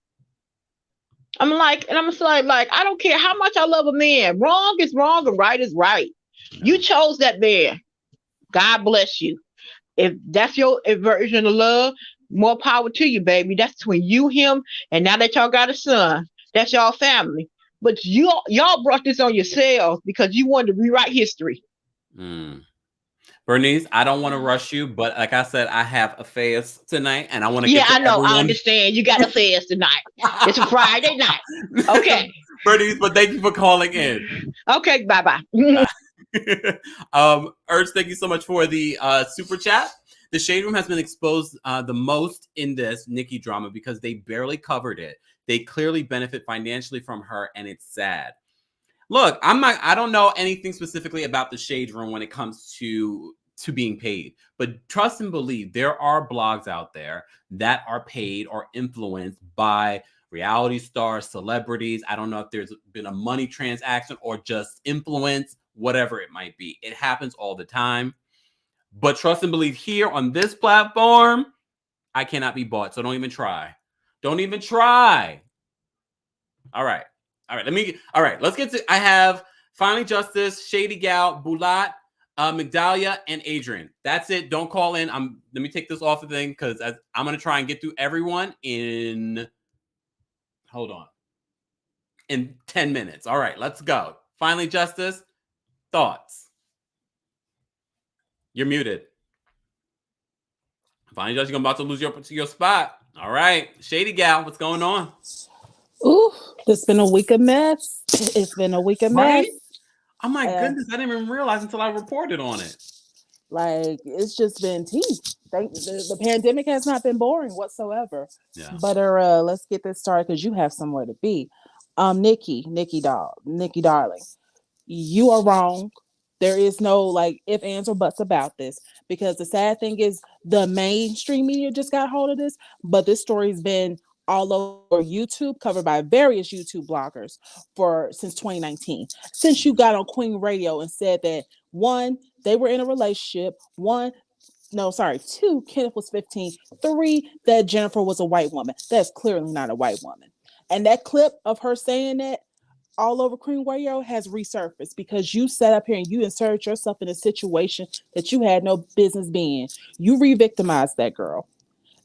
I'm like, I don't care how much I love a man. Wrong is wrong and right is right. Yeah. You chose that man. God bless you. If that's your version of love, more power to you, baby. That's between you, him, and now that y'all got a son, that's y'all family. But y'all brought this on yourselves because you wanted to rewrite history. Bernice, I don't want to rush you, but like I said, I have affairs tonight, and I want to. Yeah, I know. Everyone. I understand. You got affairs tonight. It's a Friday night. Okay, Bernice, but thank you for calling in. Okay, bye. Urge, thank you so much for the super chat. The Shade Room has been exposed the most in this Nicki drama because they barely covered it. They clearly benefit financially from her, and it's sad. Look, I don't know anything specifically about the Shade Room when it comes to being paid, but trust and believe there are blogs out there that are paid or influenced by reality stars, celebrities. I don't know if there's been a money transaction or just influence, whatever it might be. It happens all the time. But trust and believe here on this platform, I cannot be bought. So don't even try. Don't even try. All right. Let's get to, I have Finally Justice, Shady Gal, Bulat, Migdalia, and Adrian. That's it. Don't call in. Let me take this off the thing because I'm going to try and get through everyone in, hold on. in 10 minutes. All right, let's go. Finally, Justice, thoughts? You're muted. Finally, Justice, you're about to lose your spot. All right, Shady Gal, what's going on? Ooh, it's been a week of mess. It's been a week of mess. Right? Oh my goodness, I didn't even realize until I reported on it. Like, it's just been tea. The pandemic has not been boring whatsoever. Yeah. But let's get this started because you have somewhere to be. Nikki darling, you are wrong. There is no like if, ands, or buts about this, because the sad thing is the mainstream media just got hold of this, but this story's been all over YouTube, covered by various YouTube bloggers since 2019. Since you got on Queen Radio and said that one, they were in a relationship, two, Kenneth was 15, three, that Jennifer was a white woman. That's clearly not a white woman. And that clip of her saying that all over Queen Radio has resurfaced because you sat up here and you inserted yourself in a situation that you had no business being. You re-victimized that girl.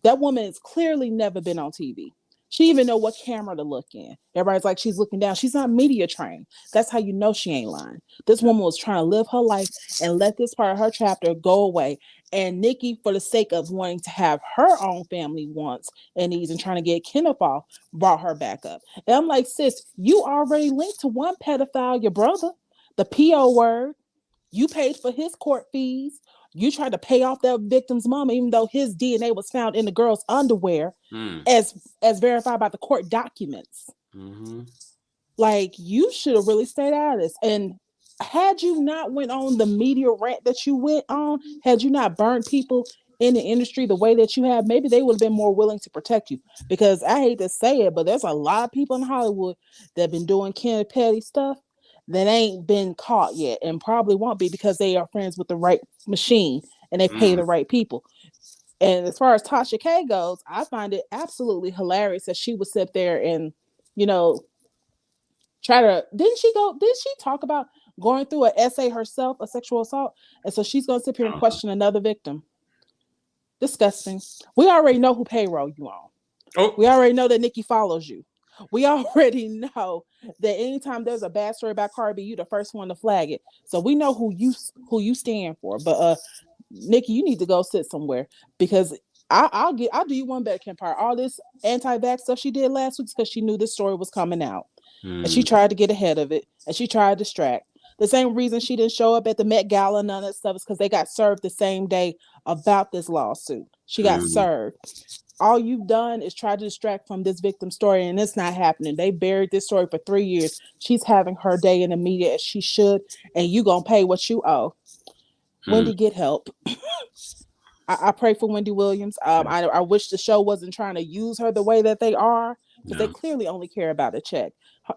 That woman has clearly never been on TV. She even know what camera to look in. Everybody's like, she's looking down. She's not media trained. That's how you know she ain't lying. This woman was trying to live her life and let this part of her chapter go away. And Nikki, for the sake of wanting to have her own family wants and needs and trying to get Kenneth off, brought her back up. And I'm like, sis, you already linked to one pedophile, your brother, the PO word. You paid for his court fees. You tried to pay off that victim's mom, even though his DNA was found in the girl's underwear, as verified by the court documents. Mm-hmm. Like, you should have really stayed out of this. And had you not went on the media rant that you went on, had you not burned people in the industry the way that you have, maybe they would have been more willing to protect you. Because I hate to say it, but there's a lot of people in Hollywood that have been doing Ken Petty stuff that ain't been caught yet and probably won't be because they are friends with the right machine and they pay the right people. And as far as Tasha K goes, I find it absolutely hilarious that she would sit there and, didn't she talk about going through an essay herself, a sexual assault? And so she's going to sit here and question another victim. Disgusting. We already know who payroll you on. Oh. We already know that Nikki follows you. We already know that anytime there's a bad story about Cardi B, you the first one to flag it. So we know who you stand for. But Nikki, you need to go sit somewhere because I'll do you one better, Kempire. All this anti-vax stuff she did last week because she knew this story was coming out. And she tried to get ahead of it and she tried to distract. The same reason she didn't show up at the Met Gala and none of that stuff is because they got served the same day about this lawsuit. She got served. All you've done is try to distract from this victim story, and it's not happening. They buried this story for 3 years. She's having her day in the media as she should, and you gonna pay what you owe. Wendy, get help. I pray for Wendy Williams. I wish the show wasn't trying to use her the way that they are, because they clearly only care about a check.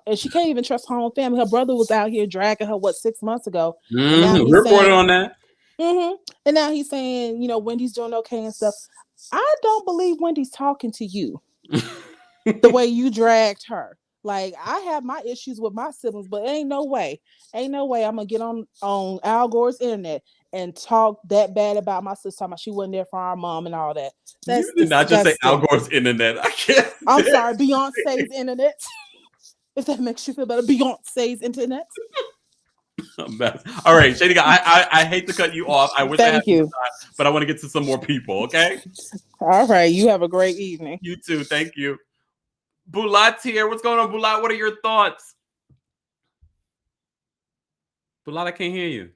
And she can't even trust her own family. Her brother was out here dragging her 6 months ago. And now he's reported on that. And now he's saying, Wendy's doing okay and stuff. I don't believe Wendy's talking to you the way you dragged her. Like, I have my issues with my siblings, but ain't no way I'm gonna get on Al Gore's internet and talk that bad about my sister, talking about she wasn't there for our mom and all that. You did not just say Al Gore's internet. I can't. I'm sorry, Beyonce's internet. If that makes you feel better, Beyonce's internet. All right, Shady Guy, I hate to cut you off. I wish I had you, time, but I want to get to some more people, okay? All right, you have a great evening. You too, thank you. Bulat's here. What's going on, Bulat? What are your thoughts? Bulat, I can't hear you.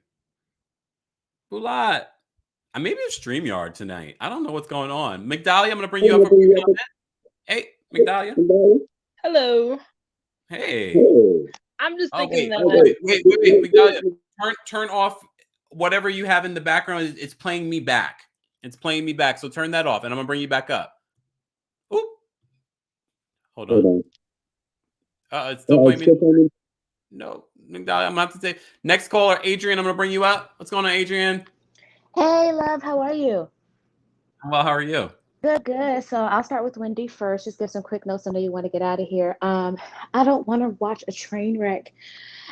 Bulat. Maybe it's StreamYard tonight. I don't know what's going on. McDahlia, I'm going to bring you up for a comment. Hey, McDahlia. Hello. Hey. I'm just thinking wait, McDahlia. Turn off whatever you have in the background. It's playing me back. So turn that off, and I'm going to bring you back up. Oop. Hold on. It's still playing me. No, McDahlia, I'm about to say. Next caller, Adrian, I'm going to bring you up. What's going on, Adrian? Hey, love, how are you? Well, how are you? Good, good. So I'll start with Wendy first. Just give some quick notes. I know you want to get out of here. I don't want to watch a train wreck.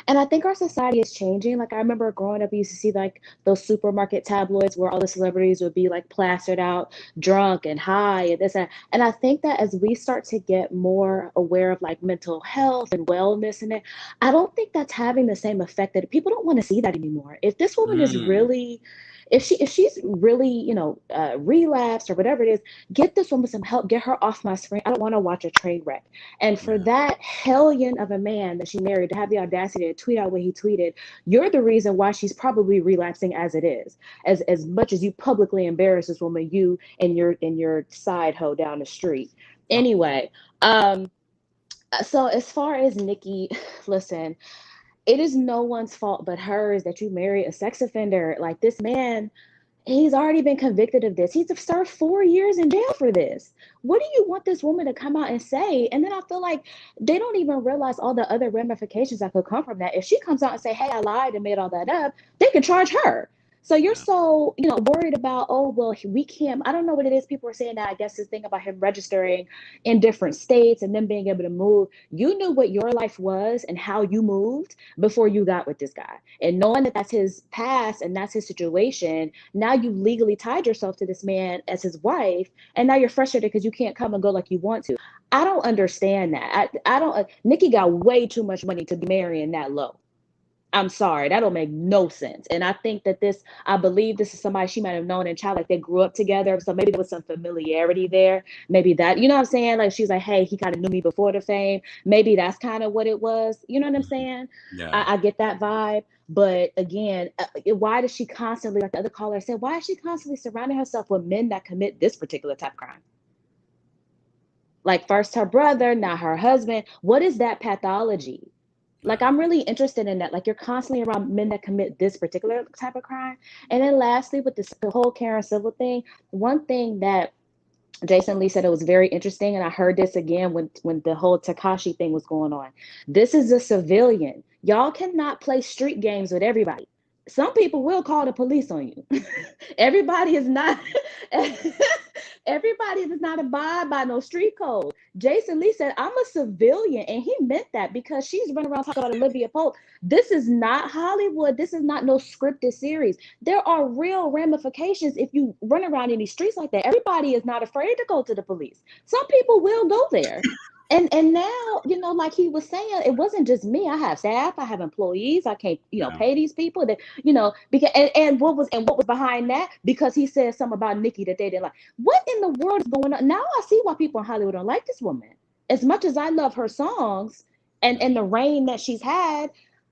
And I think our society is changing. Like I remember growing up, you used to see like those supermarket tabloids where all the celebrities would be like plastered out, drunk and high and this and that. And I think that as we start to get more aware of like mental health and wellness and it, I don't think that's having the same effect that people don't want to see that anymore. If this woman is Mm, really if she's really, relapsed or whatever it is, get this woman some help, get her off my screen. I don't want to watch a train wreck. And for yeah. that hellion of a man that she married to have the audacity to tweet out what he tweeted, you're the reason why she's probably relapsing as it is. As much as you publicly embarrass this woman, you and your side hoe down the street. Oh, Anyway, so as far as Nicki, listen, it is no one's fault but hers that you marry a sex offender. Like this man, he's already been convicted of this. He's served 4 years in jail for this. What do you want this woman to come out and say? And then I feel like they don't even realize all the other ramifications that could come from that. If she comes out and say, "Hey, I lied and made all that up," they can charge her. So you're yeah. so, worried about, oh, well, we can't. I don't know what it is. People are saying that. I guess this thing about him registering in different states and then being able to move. You knew what your life was and how you moved before you got with this guy. And knowing that that's his past and that's his situation, now you legally tied yourself to this man as his wife, and now you're frustrated because you can't come and go like you want to. I don't understand that. I don't. Nicki got way too much money to be marrying that low. I'm sorry, that don't make no sense. And I think that I believe this is somebody she might have known in child, like they grew up together. So maybe there was some familiarity there. Maybe that, you know what I'm saying? Like she's like, hey, he kind of knew me before the fame. Maybe that's kind of what it was. You know what I'm Mhm. saying? Yeah. I get that vibe. But again, why does she constantly, like the other caller said, why is she constantly surrounding herself with men that commit this particular type of crime? Like first her brother, now her husband. What is that pathology? Like Yeah. I'm really interested in that. Like you're constantly around men that commit this particular type of crime. And then lastly, with the whole Karen Civil thing, one thing that Jason Lee said it was very interesting, and I heard this again when the whole Takashi thing was going on. This is a civilian. Y'all cannot play street games with everybody. Some people will call the police on you. Everybody is not everybody does not abide by no street code. Jason Lee said, I'm a civilian, and he meant that because she's running around talking about Olivia Pope. This is not Hollywood. This is not no scripted series. There are real ramifications if you run around in these streets like that. Everybody is not afraid to go to the police. Some people will go there. And now, like he was saying, it wasn't just me. I have staff, I have employees, I can't, Yeah. pay these people that, because and what was behind that? Because he said something about Nicki that they didn't like. What in the world is going on? Now I see why people in Hollywood don't like this woman. As much as I love her songs and the reign that she's had,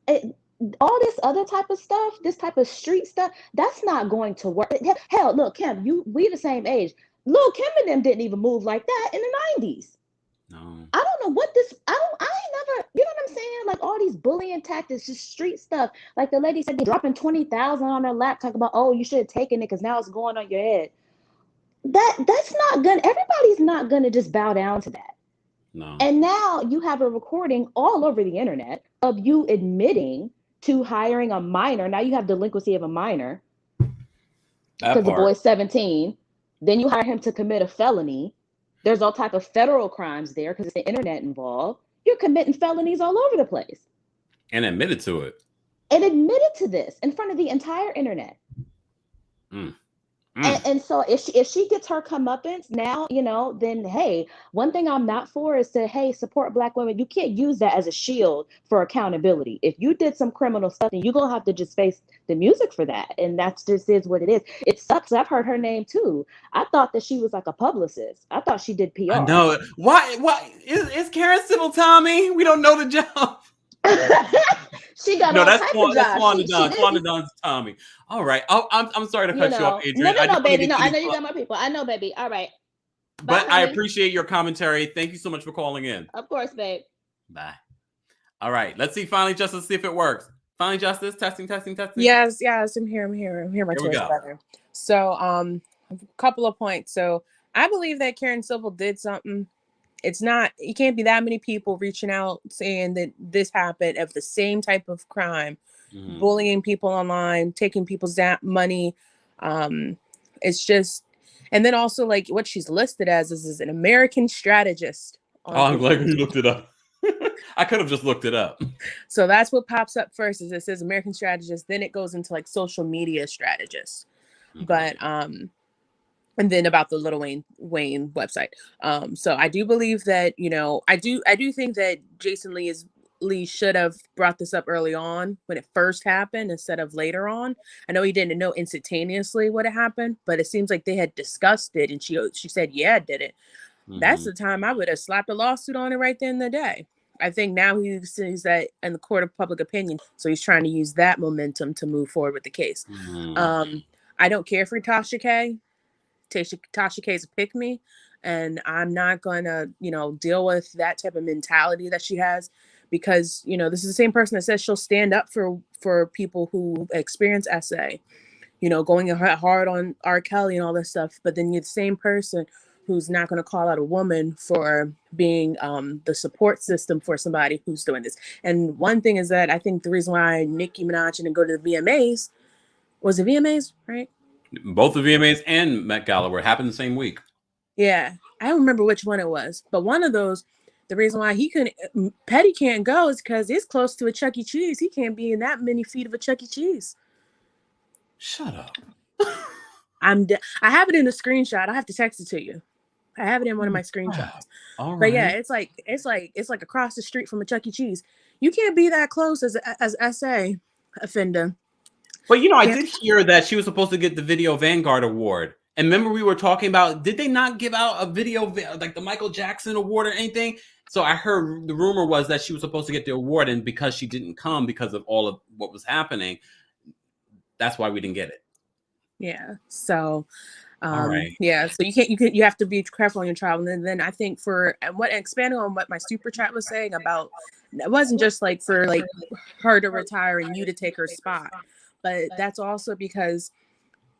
it, all this other type of stuff, this type of street stuff, that's not going to work. Hell, look, Kim, we the same age. Lil Kim and them didn't even move like that in the 90s. No. I don't know what this. I ain't never. You know what I'm saying? Like all these bullying tactics, just street stuff. Like the lady said, they dropping 20,000 on her lap, talking about, oh, you should have taken it because now it's going on your head. That's not gonna. Everybody's not gonna just bow down to that. No. And now you have a recording all over the internet of you admitting to hiring a minor. Now you have delinquency of a minor That because the part. boy's 17. Then you hire him to commit a felony. There's all type of federal crimes there because it's the internet involved. You're committing felonies all over the place. And admitted to it. And admitted to this in front of the entire internet. Mm. And so if she gets her comeuppance now, then hey, one thing I'm not for is to, hey, support Black women. You can't use that as a shield for accountability. If you did some criminal stuff, then you're going to have to just face the music for that. And that's just is what it is. It sucks. I've heard her name too. I thought that she was like a publicist. I thought she did PR. I know. Why is Karen Civil Tommy? We don't know the job. She got No, all that's type Swan, of that's jobs. Swan She Swan Don's Tommy. All right. I'm sorry to cut you off, Adrian. No, baby. No, I know you got my people. I know, baby. All right. But Bye, I honey. appreciate your commentary. Thank you so much for calling in. Of course, babe. Bye. All right. Let's see. Finally, Justice, see if it works. Finally, Justice. Testing. Yes, I'm here. My Here we choice go. better. So, a couple of points. So, I believe that Karen Civil did something. It's not. It can't be that many people reaching out saying that this happened of the same type of crime, bullying people online, taking people's money. It's just, And then also, like, what she's listed as is an American strategist. Oh, I'm glad you looked it up. I could have just looked it up. So that's what pops up first, is it says American strategist. Then it goes into like social media strategist. Okay. But and then about the Lil Wayne website. So I do believe that, you know, I do think that Jason Lee should have brought this up early on when it first happened instead of later on. I know he didn't know instantaneously what had happened, but it seems like they had discussed it, and she said, yeah, I did it. That's the time I would have slapped a lawsuit on it right then and the day. I think now he sees that in the court of public opinion, so he's trying to use that momentum to move forward with the case. I don't care for Tasha K. Tasha K is a pick me, and I'm not gonna, you know, deal with that type of mentality that she has, because, you know, this is the same person that says she'll stand up for people who experience SA, you know, going hard on R. Kelly and all this stuff. But then you're the same person who's not going to call out a woman for being the support system for somebody who's doing this. And one thing is that I think the reason why Nicki Minaj didn't go to the VMAs, was it VMAs, right? Both the VMAs and Met Gala were happened the same week. Yeah, I don't remember which one it was, but one of those, the reason why Petty can't go is because it's close to a Chuck E. Cheese. He can't be in that many feet of a Chuck E. Cheese. Shut up. I have it in a screenshot. I have to text it to you. I have it in one of my screenshots. All right. But yeah, it's like across the street from a Chuck E. Cheese. You can't be that close as SA offender. But, you know, I did hear that she was supposed to get the Video Vanguard Award. And remember, we were talking about, did they not give out a video, like the Michael Jackson Award or anything? So I heard the rumor was that she was supposed to get the award, and because she didn't come because of all of what was happening, that's why we didn't get it. Yeah. So, all right. Yeah. So you have to be careful on your travel. And then I think expanding on what my super chat was saying about, it wasn't just like for like her to retire and you to take her spot, but that's also because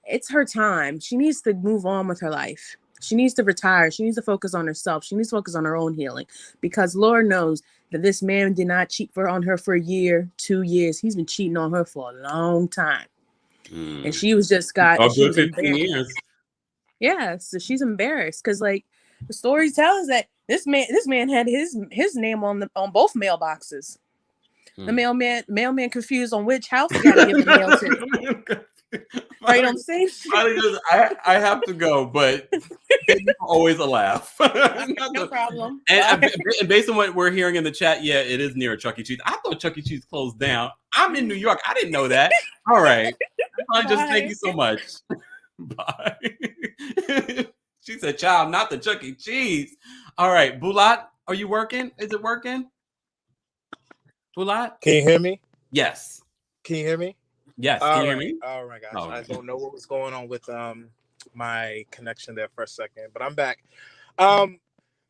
it's her time. She needs to move on with her life. She needs to retire. She needs to focus on herself. She needs to focus on her own healing, because Lord knows that this man did not cheat on her for a year, 2 years. He's been cheating on her for a long time. And she was just she was 15 years. Yeah, so she's embarrassed because, like, the story tells that this man had his name on both mailboxes. The mailman confused on which house he got to give the mail to. Right on the same shit. I have to go, but always a laugh. No problem. And based on what we're hearing in the chat, yeah, it is near Chuck E. Cheese. I thought Chuck E. Cheese closed down. I'm in New York. I didn't know that. All right. Thank you so much. Bye. She said, child, not the Chuck E. Cheese. All right. Bulat, are you working? Is it working? Bulat? Can you hear me? Yes. Can you hear me? Yes. Can you hear me? Oh my gosh. I don't know what was going on with my connection there for a second, but I'm back.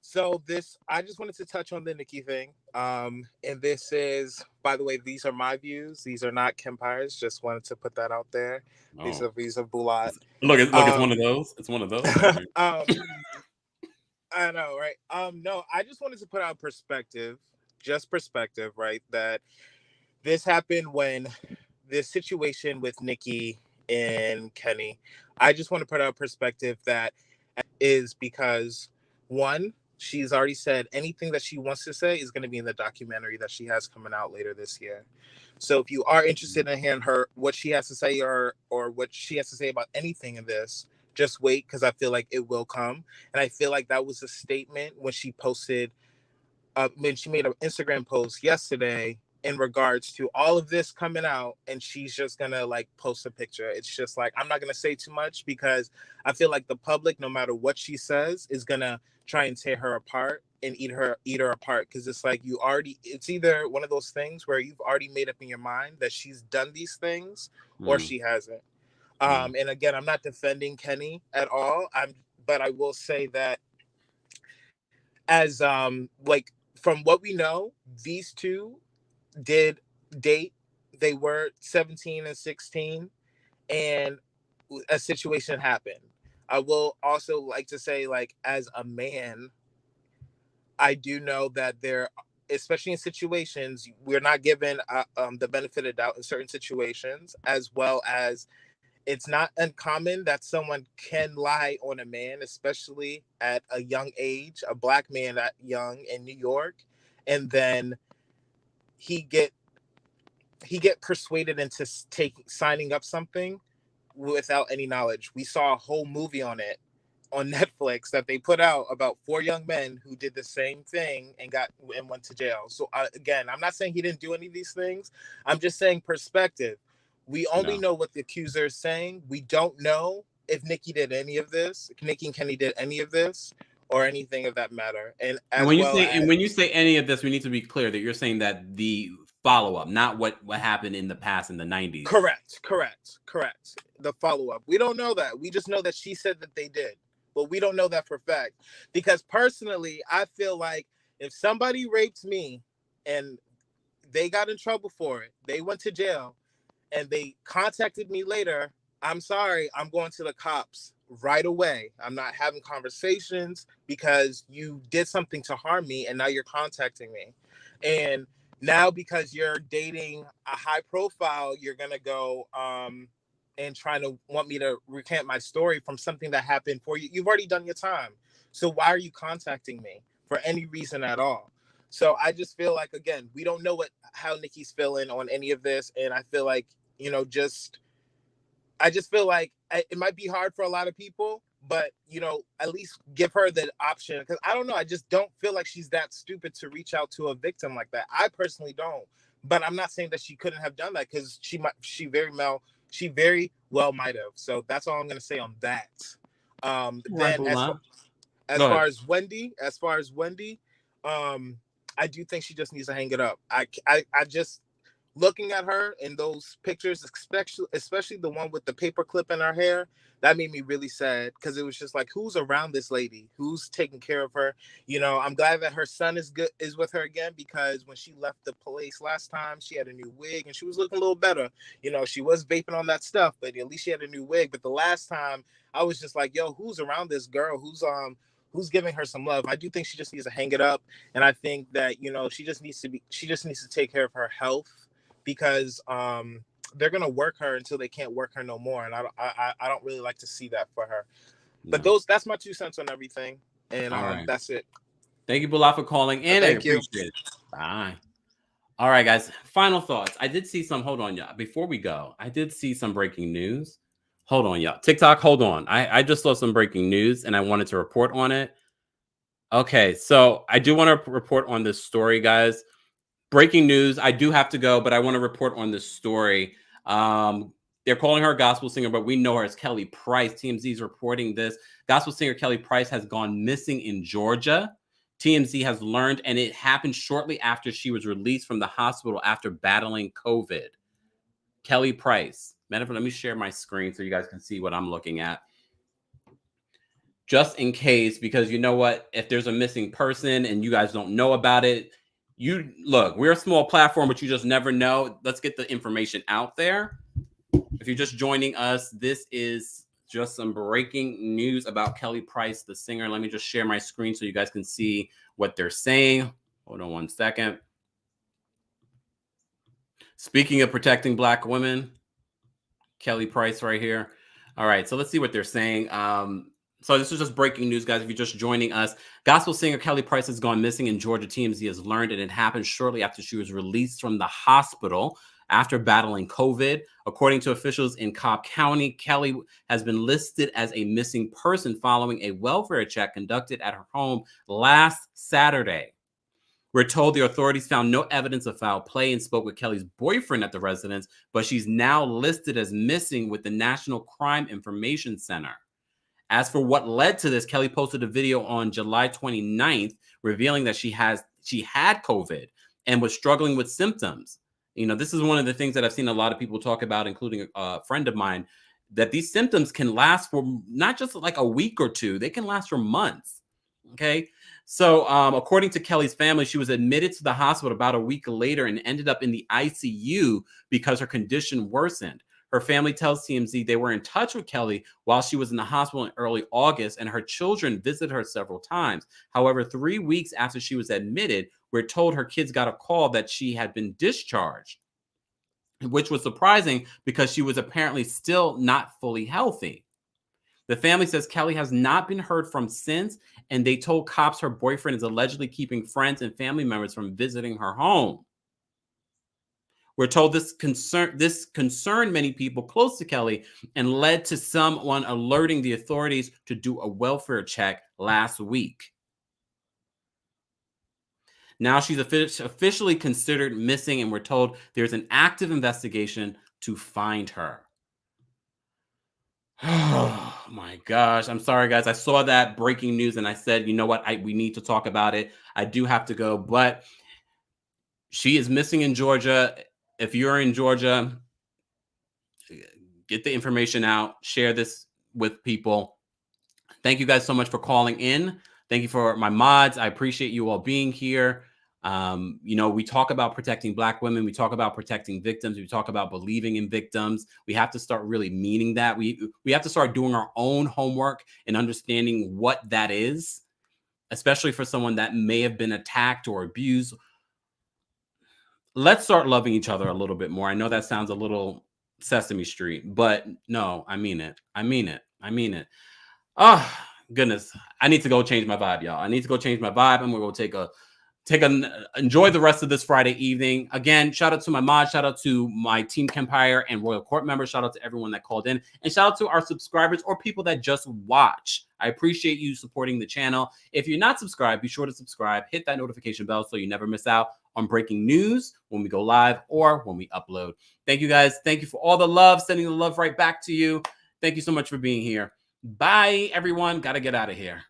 So I just wanted to touch on the Nicki thing. And this is, by the way, these are my views. These are not Kempire's. Just wanted to put that out there. Oh. These are Bulat. Look, it's one of those. It's one of those. I know, right? No, I just wanted to put out perspective, right? That this happened when this situation with Nicki and Kenny. I just want to put out perspective that is because, one, she's already said anything that she wants to say is going to be in the documentary that she has coming out later this year. So if you are interested in hearing what she has to say or what she has to say about anything in this, just wait, because I feel like it will come. And I feel like that was a statement when she posted, when she made an Instagram post yesterday in regards to all of this coming out, and she's just gonna like post a picture. It's just like, I'm not gonna say too much because I feel like the public, no matter what she says, is gonna try and tear her apart and eat her apart, because it's like it's either one of those things where you've already made up in your mind that she's done these things or she hasn't. And again, I'm not defending Kenny at all. But I will say that as like from what we know, these two did date. They were 17 and 16, and a situation happened. I will also like to say, like, as a man, I do know that especially in situations, we're not given the benefit of doubt in certain situations, as well as It's not uncommon that someone can lie on a man, especially at a young age, a black man that young in New York, and then he get persuaded into signing up something without any knowledge. We saw a whole movie on it on Netflix that they put out about 4 young men who did the same thing and went to jail. So again, I'm not saying he didn't do any of these things. I'm just saying perspective. We only know what the accuser is saying. We don't know if Nicki did any of this, if Nicki and Kenny did any of this, or anything of that matter. And when you say any of this, we need to be clear that you're saying that the follow-up, not what happened in the past in the 90s. Correct. The follow-up. We don't know that. We just know that she said that they did. But we don't know that for a fact. Because personally, I feel like if somebody raped me and they got in trouble for it, they went to jail, and they contacted me later, I'm sorry, I'm going to the cops right away. I'm not having conversations because you did something to harm me and now you're contacting me. And now because you're dating a high profile, you're going to go and trying to want me to recant my story from something that happened for you. You've already done your time. So why are you contacting me for any reason at all? So I just feel like, again, we don't know how Nicki's feeling on any of this. And I feel like, I just feel like it might be hard for a lot of people, but, at least give her the option. Because I don't know. I just don't feel like she's that stupid to reach out to a victim like that. I personally don't. But I'm not saying that she couldn't have done that, because she very well might have. So that's all I'm going to say on that. Then as far as Wendy, I do think she just needs to hang it up. I just, looking at her in those pictures, especially the one with the paperclip in her hair, that made me really sad, because it was just like, who's around this lady? Who's taking care of her? I'm glad that her son is with her again, because when she left the place last time, she had a new wig and she was looking a little better. She was vaping on that stuff, but at least she had a new wig. But the last time, I was just like, yo, who's around this girl? Who's giving her some love? I do think she just needs to hang it up. And I think that, she just needs to take care of her health, because they're gonna work her until they can't work her no more, and I don't really like to see that for her. No. But that's my 2 cents on everything, and right. That's it. Thank you, Bula, for calling in. Thank you. Appreciate it. Bye. All right, guys. Final thoughts. I did see some. Hold on, y'all. Before we go, I did see some breaking news. Hold on, y'all. TikTok. Hold on. I just saw some breaking news, and I wanted to report on it. Okay, so I do want to report on this story, guys. Breaking news. I do have to go, but I want to report on this story. They're calling her a gospel singer, but we know her as Kelly Price. TMZ is reporting this. Gospel singer Kelly Price has gone missing in Georgia. TMZ has learned, and it happened shortly after she was released from the hospital after battling COVID. Kelly Price. Matter of fact, let me share my screen so you guys can see what I'm looking at. Just in case, because you know what? If there's a missing person and you guys don't know about it, we're a small platform, but you just never know. Let's get the information out there. If you're just joining us, this is just some breaking news about Kelly Price, the singer. Let me just share my screen so you guys can see what they're saying. Hold on one second. Speaking of protecting Black women, Kelly Price right here. All right, so let's see what they're saying. So this is just breaking news, guys. If you're just joining us, gospel singer Kelly Price has gone missing in Georgia. TMZ has learned, and it happened shortly after she was released from the hospital after battling COVID. According to officials in Cobb County, Kelly has been listed as a missing person following a welfare check conducted at her home last Saturday. We're told the authorities found no evidence of foul play and spoke with Kelly's boyfriend at the residence, but she's now listed as missing with the National Crime Information Center. As for what led to this, Kelly posted a video on July 29th revealing that she had COVID and was struggling with symptoms. This is one of the things that I've seen a lot of people talk about, including a friend of mine, that these symptoms can last for not just like a week or two, they can last for months. Okay. So according to Kelly's family, she was admitted to the hospital about a week later and ended up in the ICU because her condition worsened. Her family tells TMZ they were in touch with Kelly while she was in the hospital in early August, and her children visited her several times. However, 3 weeks after she was admitted, we're told her kids got a call that she had been discharged. which was surprising because she was apparently still not fully healthy. The family says Kelly has not been heard from since, and they told cops her boyfriend is allegedly keeping friends and family members from visiting her home. We're told this concerned many people close to Kelly and led to someone alerting the authorities to do a welfare check last week. Now she's officially considered missing, and we're told there's an active investigation to find her. Oh my gosh. I'm sorry, guys. I saw that breaking news and I said, you know what? We need to talk about it. I do have to go, but she is missing in Georgia. If you're in Georgia, get the information out, share this with people. Thank you guys so much for calling in. Thank you for my mods. I appreciate you all being here. You know, we talk about protecting Black women. We talk about protecting victims. We talk about believing in victims. We have to start really meaning that. We have to start doing our own homework and understanding what that is, especially for someone that may have been attacked or abused. Let's start loving each other a little bit more. I know that sounds a little Sesame Street, but no, I mean it. I mean it. I mean it. Oh, goodness. I need to go change my vibe, y'all. I need to go change my vibe. I'm going to enjoy the rest of this Friday evening. Again, shout out to my mod, shout out to my Team Kempire and Royal Court members, shout out to everyone that called in, and shout out to our subscribers or people that just watch. I appreciate you supporting the channel. If you're not subscribed, be sure to subscribe, hit that notification bell so you never miss out on breaking news when we go live or when we upload. Thank you guys. Thank you for all the love, sending the love right back to you. Thank you so much for being here. Bye, everyone. Gotta get out of here.